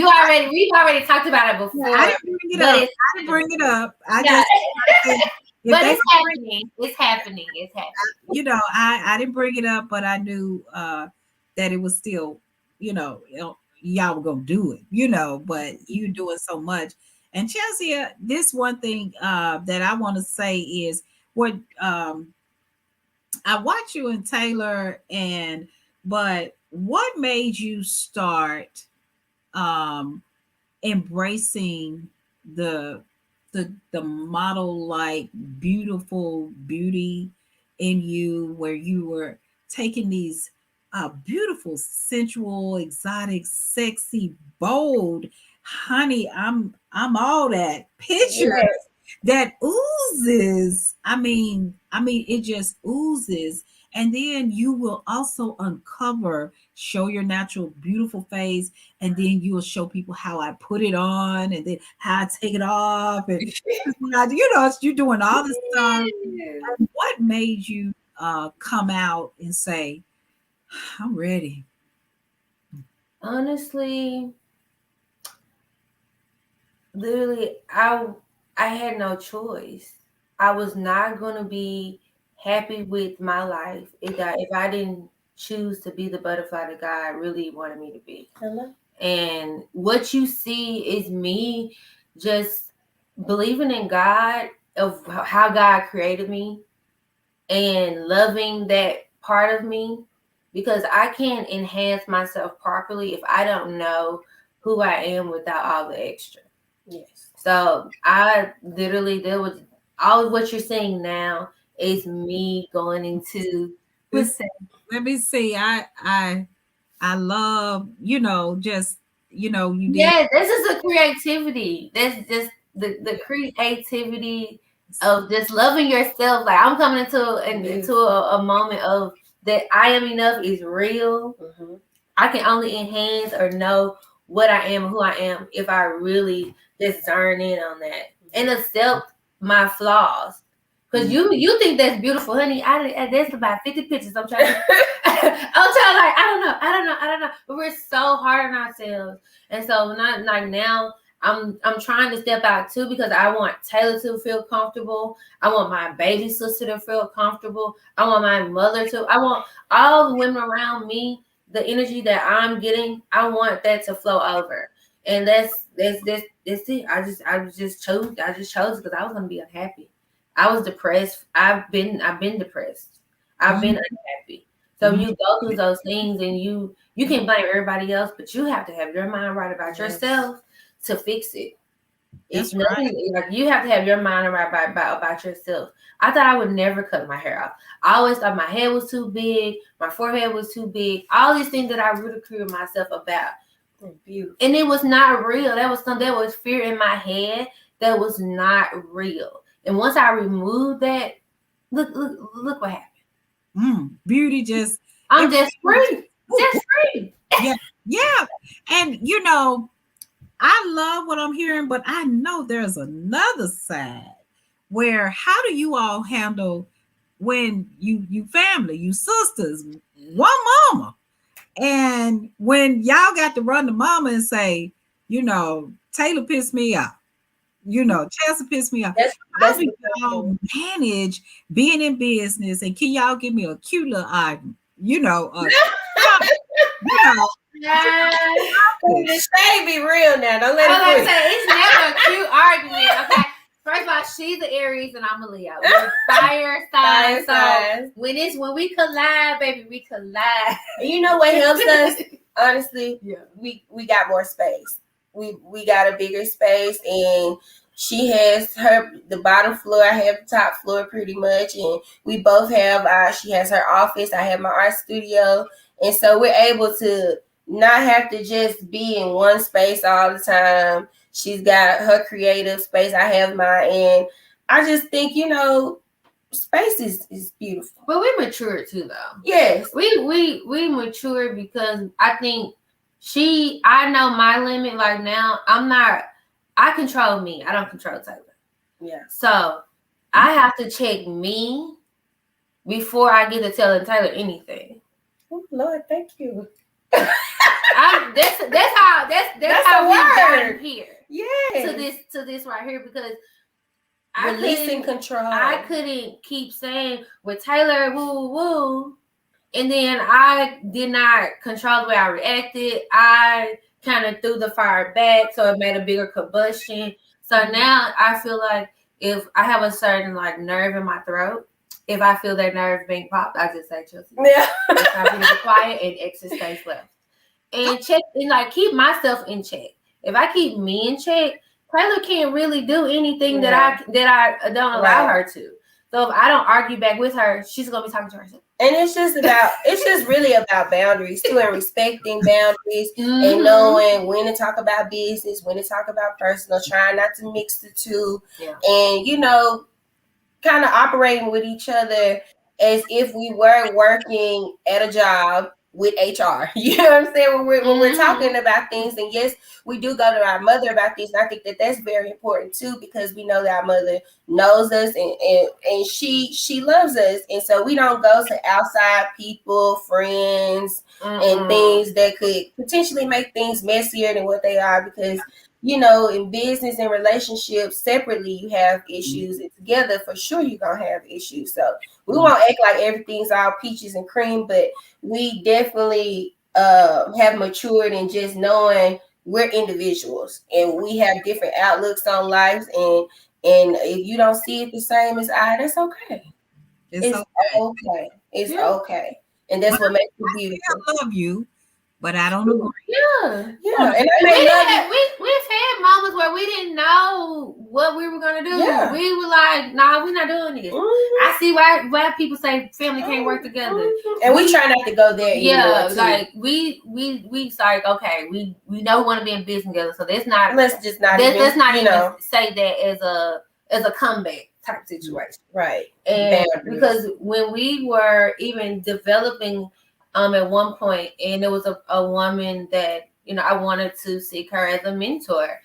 B: already talked about it before.
A: I didn't bring it up.
B: But it's happening. It's happening.
A: I didn't bring it up, but I knew that it was still, y'all were gonna do it, but you doing so much. And Chelsea, this one thing that I want to say is what I watch you and Taylor, but what made you start embracing the model like beautiful beauty in you, where you were taking these beautiful, sensual, exotic, sexy, bold, honey, I'm all that picture that oozes. I mean it just oozes. And then you will also show your natural, beautiful face. And then you will show people how I put it on and then how I take it off. And, you're doing all this stuff. And what made you come out and say, I'm ready?
B: Honestly, literally, I had no choice. I was not going to be happy with my life if I didn't choose to be the butterfly that God really wanted me to be.
C: Hello?
B: And what you see is me just believing in God, of how God created me, and loving that part of me, because I can't enhance myself properly if I don't know who I am without all the extra.
C: Yes.
B: So I literally, there was all of what you're seeing now is me going into
A: this. Let me see. I love, just, you did.
B: Yeah, this is a creativity. That's just the creativity of just loving yourself. Like, I'm coming into a moment of that I am enough is real. I can only enhance or know what I am, who I am, if I really just zone in on that and accept my flaws. Because you think that's beautiful, honey. That's about 50 pictures. I'm trying to, like, I don't know. But we're so hard on ourselves. And so not like now, I'm trying to step out too, because I want Taylor to feel comfortable. I want my baby sister to feel comfortable. I want my mother to. I want all the women around me, the energy that I'm getting, I want that to flow over. And that's it. I just chose because I was gonna be unhappy. I was depressed. I've been depressed. I've been unhappy. So you go through those things, and you can blame everybody else, but you have to have your mind right about yourself to fix it. It's nothing like you have to have your mind right about yourself. I thought I would never cut my hair off. I always thought my head was too big, my forehead was too big. All these things that I ridiculed myself about. Beautiful. And it was not real. That was fear in my head that was not real. And once I removed that, look what happened.
A: Beauty just.
B: I'm just free. Just free.
A: Yeah. And I love what I'm hearing, but I know there's another side where how do you all handle when you family, you sisters, one mama, and when y'all got to run to mama and say, Taylor pissed me off. Chelsea pissed me off. How do y'all manage being in business, and can y'all give me a cute little item?
C: The shade be real now. Don't let it
B: say it's never a cute argument. Okay. First of all, she's an Aries and I'm a Leo. We're fire signs. So when we collide, baby, we collide.
C: And you know what helps us? Honestly, we got more space. We got a bigger space, and she has the bottom floor. I have the top floor pretty much, and we both have she has her office. I have my art studio, and so we're able to not have to just be in one space all the time. She's got her creative space. I have mine, and I just think space is beautiful.
B: But we mature too, though.
C: Yes,
B: we mature because I think I know my limit. Like now, I control me. I don't control Taylor.
C: Yeah.
B: So I have to check me before I get to telling Taylor anything.
C: Oh Lord, thank you.
B: That's how we got here.
C: Yeah.
B: To this right here, because
C: releasing control.
B: I couldn't keep saying with Taylor woo woo, and then I did not control the way I reacted. I kind of threw the fire back, so it made a bigger combustion. So now I feel like if I have a certain nerve in my throat, if I feel that nerve being popped, I just say Chelsea.
C: Yeah.
B: I be quiet and exit space left. And check and keep myself in check. If I keep me in check, Taylor can't really do anything that I don't allow her to. So if I don't argue back with her, she's gonna be talking to herself.
C: And it's just really about boundaries too, and respecting boundaries and knowing when to talk about business, when to talk about personal, trying not to mix the two.
B: Yeah.
C: And kind of operating with each other as if we were working at a job with HR. You know what I'm saying? When we're talking about things, and yes, we do go to our mother about this. And I think that that's very important too, because we know that our mother knows us and she loves us. And so we don't go to outside people, friends, and things that could potentially make things messier than what they are, because in business and relationships, separately you have issues, and together for sure you're gonna have issues. So we won't act like everything's all peaches and cream, but we definitely have matured in just knowing we're individuals and we have different outlooks on life, and if you don't see it the same as I, that's okay. It's okay. It's okay. And that's what makes it beautiful.
A: I love you, but I don't agree.
C: Yeah. And
B: we've had moments where we didn't know what we were gonna do. Yeah. We were like, "Nah, we're not doing this." I see why people say family can't work together,
C: and we try not to go there.
B: Yeah, we like, okay, we know we want to be in business together, so let's not even say that as a comeback type situation,
C: right?
B: And because when we were even developing at one point, and it was a woman that, you know, I wanted to seek her as a mentor.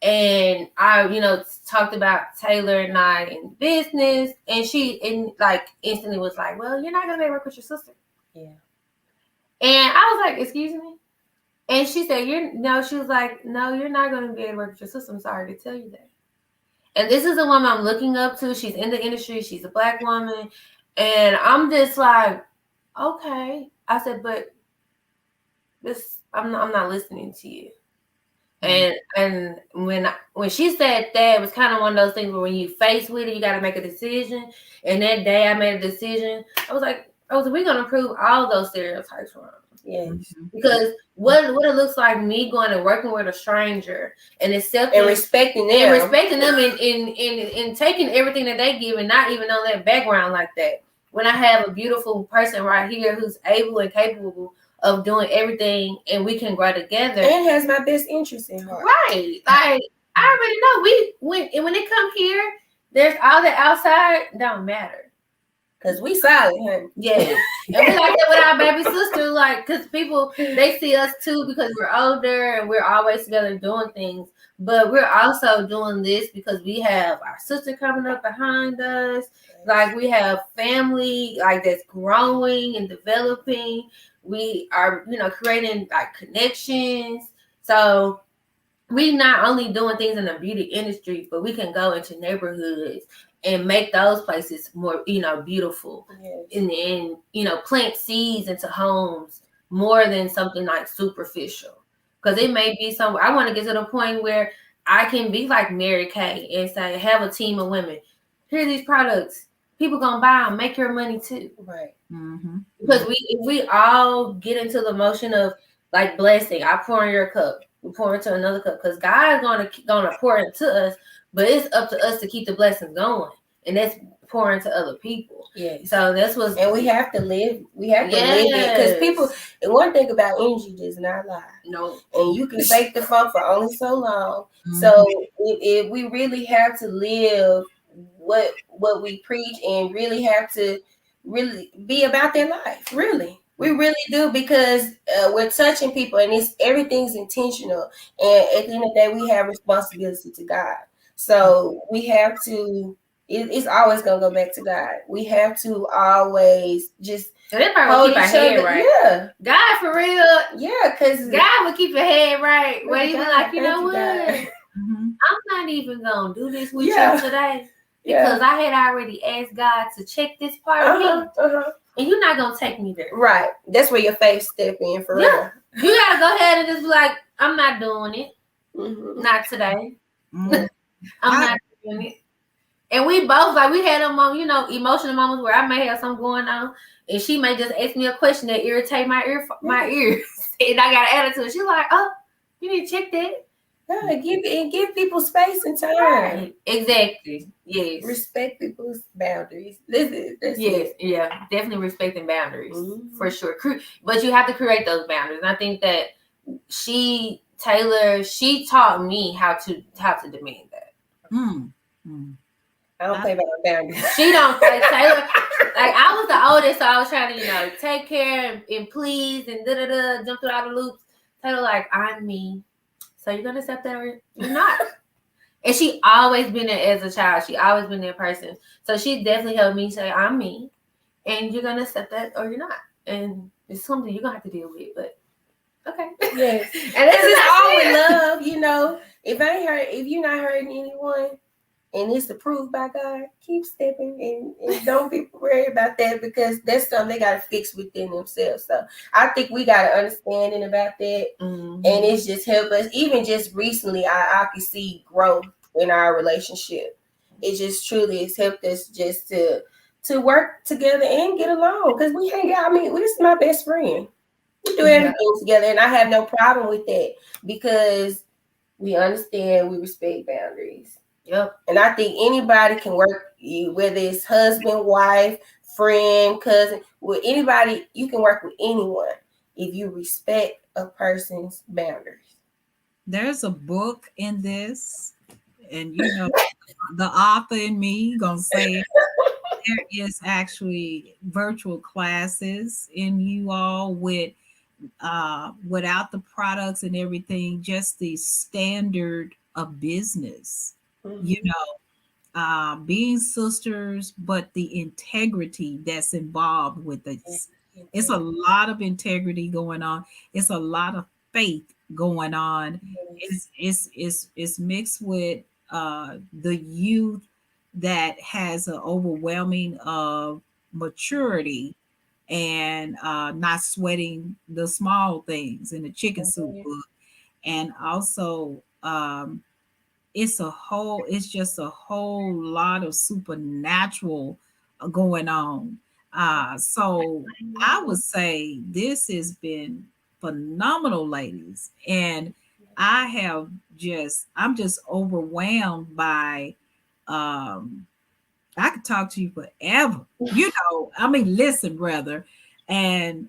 B: And I, you know, talked about Taylor and I in business, and she like instantly was like, "Well, you're not gonna be able to work with your sister."
C: Yeah.
B: And I was like, "Excuse me?" And she said, she was like, "No, you're not gonna be able to work with your sister. I'm sorry to tell you that." And this is a woman I'm looking up to. She's in the industry. She's a Black woman, and I'm just like, okay. I said, but I'm not listening to you. And when she said that, it was kind of one of those things where when you face with it, you got to make a decision. And that day, I made a decision. I was like, we're gonna prove all those stereotypes wrong.
C: Yes.
B: Because what it looks like me going and working with a stranger and accepting
C: and respecting them,
B: and taking everything that they give and not even on that background like that. When I have a beautiful person right here who's able and capable of doing everything, and we can grow together,
C: and has my best interest in heart.
B: Right. Like, I already know when it come here, there's all the outside don't matter.
C: Cause we solid, honey.
B: Yeah. And we like that with our baby sister, like, cause people, they see us too because we're older and we're always together doing things. But we're also doing this because we have our sister coming up behind us. Like, we have family like that's growing and developing. We are, you know, creating like connections. So we not only doing things in the beauty industry, but we can go into neighborhoods and make those places more, you know, beautiful. Yes. And you know, plant seeds into homes more than something like superficial. Because it may be somewhere I want to get to the point where I can be like Mary Kay and say, have a team of women. Here are these products. People gonna buy them, make your money too.
C: Right.
A: Mm-hmm.
B: Because if we all get into the motion of like blessing, I pour in your cup, we pour into another cup, because God's gonna pour into us, but it's up to us to keep the blessings going, and that's pouring to other people.
C: Yeah.
B: So that's what,
C: and we have to live. We have to live it, because people. And one thing about energy does not lie.
B: No.
C: And you can fake the funk for only so long. Mm-hmm. So if we really have to live what we preach, and really have to really be about their life, really. We really do, because we're touching people, and everything's intentional. And at the end of the day, we have responsibility to God. So we have to, it's always going to go back to God. We have to always just
B: hold each other. Right?
C: Yeah.
B: God, for real.
C: Yeah, because
B: God will keep your head right. Where you be like, you know what?
A: Mm-hmm.
B: I'm not even going to do this with you today. Because I had already asked God to check this part of me. And you're not going to take me there.
C: Right. That's where your faith step in for real.
B: You got to go ahead and just be like, I'm not doing it. Mm-hmm. Not today. Mm-hmm. I'm not doing it. And we both, like, we had them on, you know, emotional moments where I may have something going on, and she may just ask me a question that irritate my ears. And I got an attitude. She's like, oh, you need to check that.
C: Yeah, give people space and time.
B: Right. Exactly. Yes.
C: Respect people's boundaries. That's
B: it. Yeah, definitely respecting boundaries for sure. But you have to create those boundaries. And I think that Taylor, she taught me how to demand that.
C: I don't play about my boundaries.
B: She don't play. Taylor, like, I was the oldest, so I was trying to, you know, take care and please and jump through all the loops. Taylor, like, I'm me. So you're going to accept that or you're not. And she always been there as a child. She always been that person. So she definitely helped me say, I'm me. And you're going to accept that or you're not. And it's something you're going to have to deal with. But, okay.
C: Yes. And this is all with love, you know. If you're not hurting anyone, and it's approved by God, keep stepping and don't be worried about that, because that's something they got to fix within themselves. So I think we got an understanding about that. Mm-hmm. And it's just helped us. Even just recently, I can see growth in our relationship. It just truly has helped us just to work together and get along, because we hang out. I mean, this is my best friend. We do everything together, and I have no problem with that, because we understand, we respect boundaries.
B: Yep.
C: And I think anybody can work, whether it's husband, wife, friend, cousin, with anybody. You can work with anyone if you respect a person's boundaries.
A: There's a book in this, and you know, the author in me gonna say there is actually virtual classes in you all with without the products and everything, just the standard of business, you
C: Mhm.
A: know, being sisters, but the integrity that's involved with it.
C: Yeah,
A: It's a
C: integrity.
A: lot of integrity going on. It's a lot of faith going on.
C: Yes.
A: It's mixed with the youth that has an overwhelming of maturity and not sweating the small things in the chicken soup
C: Mhm.
A: book. And also, it's just a whole lot of supernatural going on. So I would say this has been phenomenal, ladies. And I'm just overwhelmed by, um, I could talk to you forever. I mean, listen, brother. And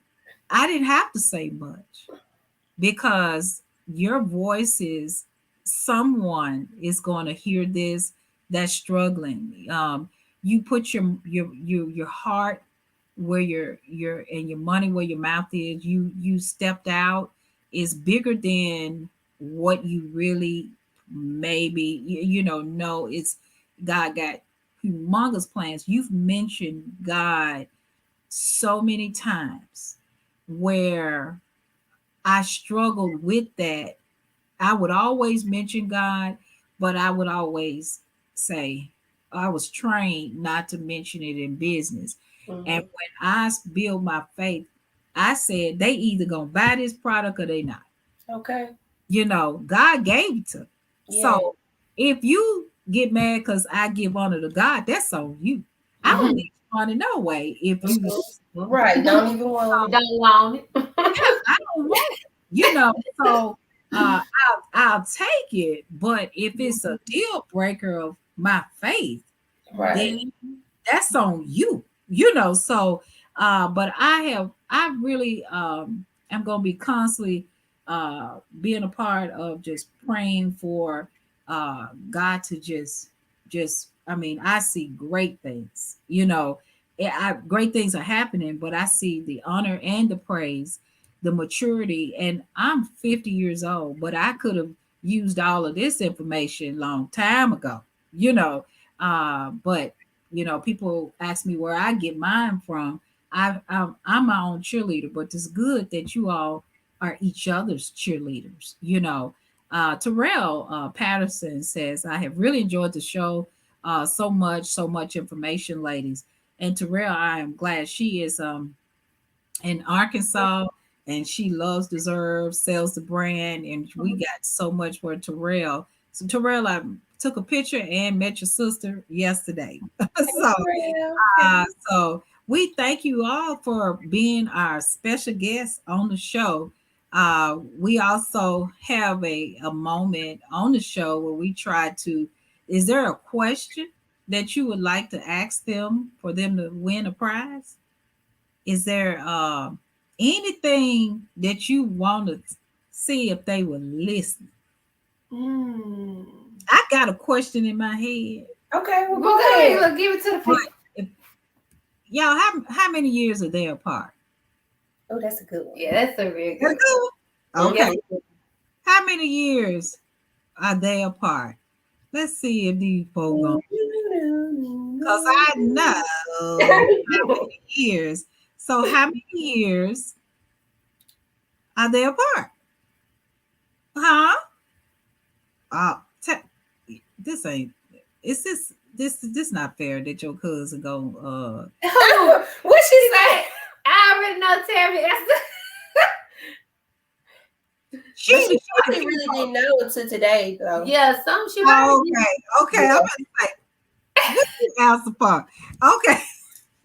A: I didn't have to say much because your voice is someone is going to hear this that's struggling. You put your heart where your and your money where your mouth is. You stepped out is bigger than what you really maybe no, it's God got humongous plans. You've mentioned God so many times where I struggled with that. I would always mention God, but I would always say I was trained not to mention it in business. And
C: Mhm.
A: when I build my faith, I said they either gonna buy this product or they not.
C: Okay.
A: God gave it to me.
C: Yeah.
A: So if you get mad because I give honor to God, that's on you. I don't
B: Mhm.
A: need money no way if you
C: Mhm. Right. Don't even want it.
B: Don't want it.
A: I don't want it, so I'll take it. But if it's a deal breaker of my faith, then
C: Right.
B: Mhm.
A: that's on you, so but I really am gonna be constantly being a part of just praying for God to just I mean, I see great things, great things are happening, but I see the honor and the praise, the maturity. And I'm 50 years old, but I could have used all of this information long time ago, you know but people ask me where I get mine from. I'm my own cheerleader, but it's good that you all are each other's cheerleaders. Terrell Patterson says, I have really enjoyed the show. So much information, ladies. And Terrell, I am glad she is in Arkansas, and she loves deserve, sells the brand, and we got so much for Terrell. So Terrell, I took a picture and met your sister yesterday.
C: Real. Okay.
A: So we thank you all for being our special guests on the show. We also have a moment on the show where we try to, is there a question that you would like to ask them for them to win a prize? Is there anything that you want to see if they were listening?
C: Mm.
A: I got a question in my head.
C: Okay. Well,
B: Well,
C: go
B: go ahead.
C: ahead.
B: Look, give it to the
A: But
B: people.
A: if, y'all, how many years are they apart?
C: Oh, that's a good one.
B: Yeah, that's a real
A: That's
B: good
A: good.
B: one.
A: Okay. How many years are they apart? Let's see if these folks gonna, because I know how many years. So how many years are they apart? Huh? This ain't. It's this not fair that your cousin go.
B: Who?
C: What she
B: She
C: say?
B: said, I already know Tammy.
C: But
A: She
C: she
A: trying to
C: probably
A: keep
C: really
A: up.
C: didn't know until today, though.
B: Yeah, some she
A: Oh,
B: probably did.
A: okay. I'm
C: Yeah.
A: gonna say what you answer for. Okay.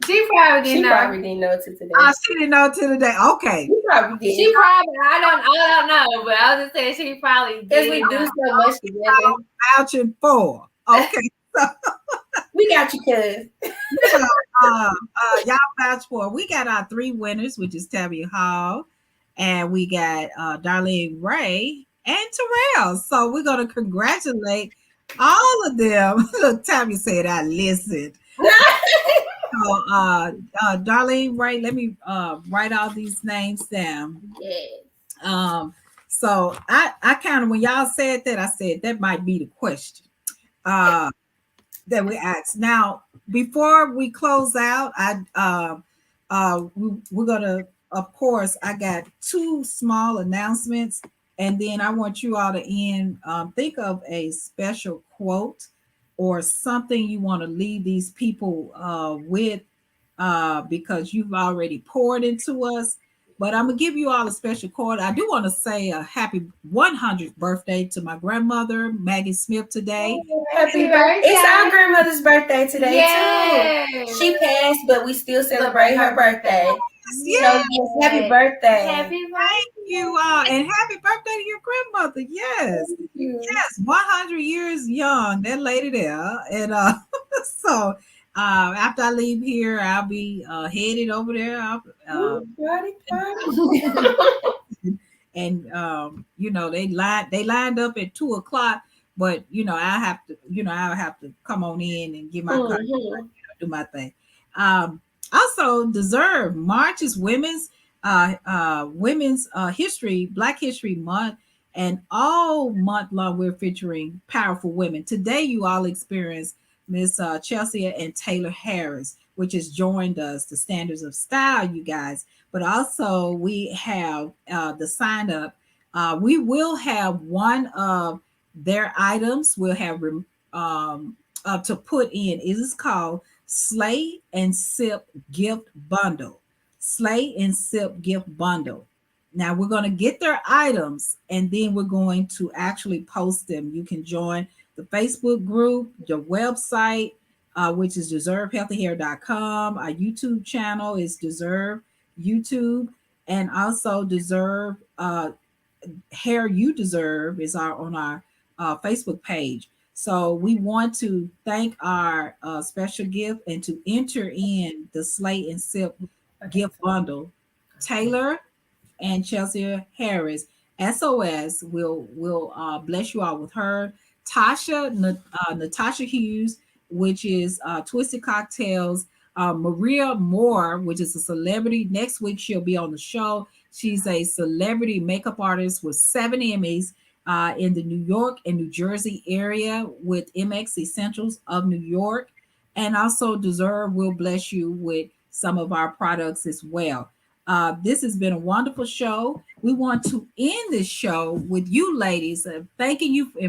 B: She probably didn't
C: She
B: know.
C: probably didn't know until today.
A: She didn't know till today. Okay.
C: You probably
B: She
C: did.
B: probably, I don't know, but I was just saying she probably
C: Because we
B: did
C: do
B: know.
C: so much together.
A: Vouching for. Okay. So
C: We got you, cuz.
A: yeah, y'all vouch for. We got our three winners, which is Tabby Hall, and we got Darlene Ray and Terrell. So we're gonna congratulate all of them. Look, Tabby said I listened. So, Darlene, right? Let me write all these names down.
C: Yes.
A: Um, so I kind of when y'all said that, I said that might be the question uh that we asked. Now, before we close out, we're gonna, of course, I got two small announcements, and then I want you all to end. Think of a special quote or something you want to leave these people with, because you've already poured into us. But I'm gonna give you all a special quote. I do want to say a happy 100th birthday to my grandmother, Maggie Smith, today.
C: Happy birthday. It's our grandmother's birthday today,
B: Yay.
C: too. She passed, but we still celebrate her birthday.
A: Yes,
C: So, yes, happy birthday.
B: Happy
A: thank you all, and happy birthday to your grandmother. Yes,
C: Thank you.
A: yes, 100 years young, that lady there. And so after I leave here, I'll be headed over there.
C: Party, party.
A: And they lined up at 2 o'clock, but I'll have to come on in and get my car, do my thing. Also, deserve March is women's history, Black History Month, and all month long we're featuring powerful women. Today, you all experience Miss Chelsea and Taylor Harris, which has joined us, the Standards of Style, you guys. But also, we have the sign up. We will have one of their items. We'll have to put in. It is called Slay and Sip Gift Bundle. Slay and Sip Gift Bundle. Now we're going to get their items and then we're going to actually post them. You can join the Facebook group, the website, which is deservehealthyhair.com. Our YouTube channel is Deserve YouTube, and also Deserve Hair You Deserve is on our Facebook page. So we want to thank our special gift and to enter in the Slate and Sip gift bundle. Taylor and Chelsea Harris, SOS, will bless you all with her. Natasha Hughes, which is Twisted Cocktails. Maria Moore, which is a celebrity. Next week she'll be on the show. She's a celebrity makeup artist with 7 Emmys in the New York and New Jersey area with MX Essentials of New York. And also Deserve will bless you with some of our products as well. This has been a wonderful show. We want to end this show with you ladies, thanking you for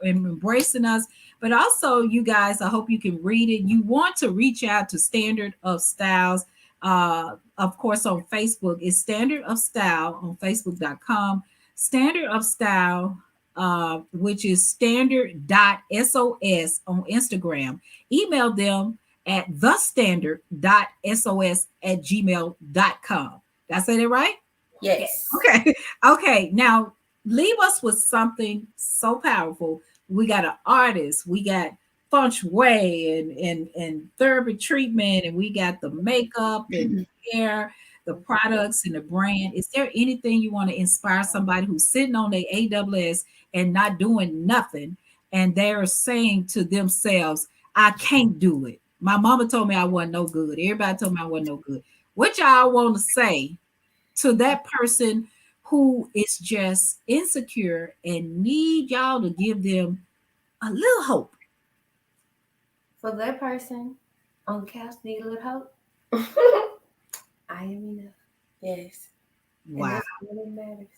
A: embracing us. But also, you guys, I hope you can read it. You want to reach out to Standard of Styles, of course, on Facebook. It's Standard of Style on Facebook.com. Standard of Style, which is standard.sos on Instagram. Email them at thestandard.sos@gmail.com. Did I say that right?
C: Yes.
A: Okay. Okay. Now leave us with something so powerful. We got an artist, we got feng shui and therapy treatment, and we got the makeup and hair, the products and the brand. Is there anything you want to inspire somebody who's sitting on their AWS and not doing nothing, and they're saying to themselves, I can't do it. My mama told me I wasn't no good. Everybody told me I wasn't no good. What y'all want to say to that person who is just insecure and need y'all to give them a little hope?
B: For that person on the couch need a little hope. I am enough.
C: Yes.
A: Wow.
B: And that's what matters.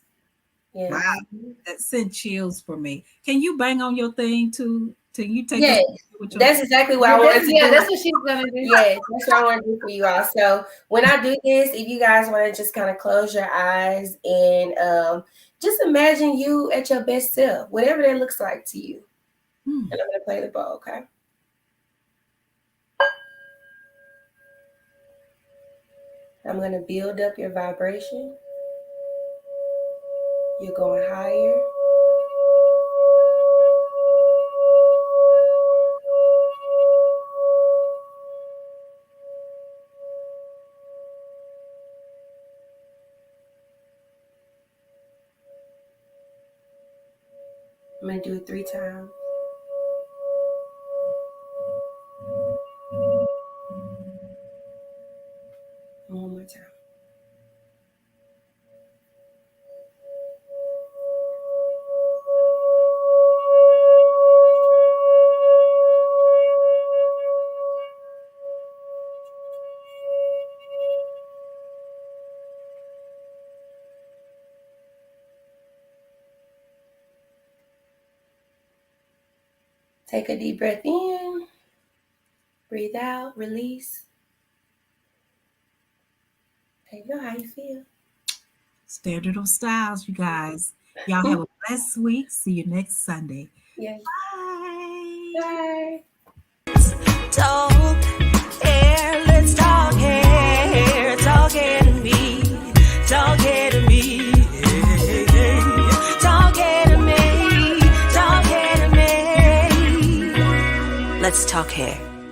C: Yes.
A: Wow. That sent chills for me. Can you bang on your thing too? Till you take
C: Yes.
A: with your
C: That's exactly what I wanted to do.
B: Yeah, that's what she's gonna do.
C: Yes, that's what I want to do for you all. So when I do this, if you guys want to just kind of close your eyes and just imagine you at your best self, whatever that looks like to you. And I'm gonna play the bowl, okay? I'm gonna build up your vibration. You're going higher. I'm going to do it 3 times. Take a deep breath in. Breathe out. Release. Let me know how you feel.
A: Standard of Styles, you guys. Y'all have a blessed week. See you next Sunday.
C: Yes.
A: Bye.
C: Bye.
D: Talk hair, let's talk hair. Talk hair to me. Talk hair to me. Talk hair to me. Talk hair to me. Let's talk hair.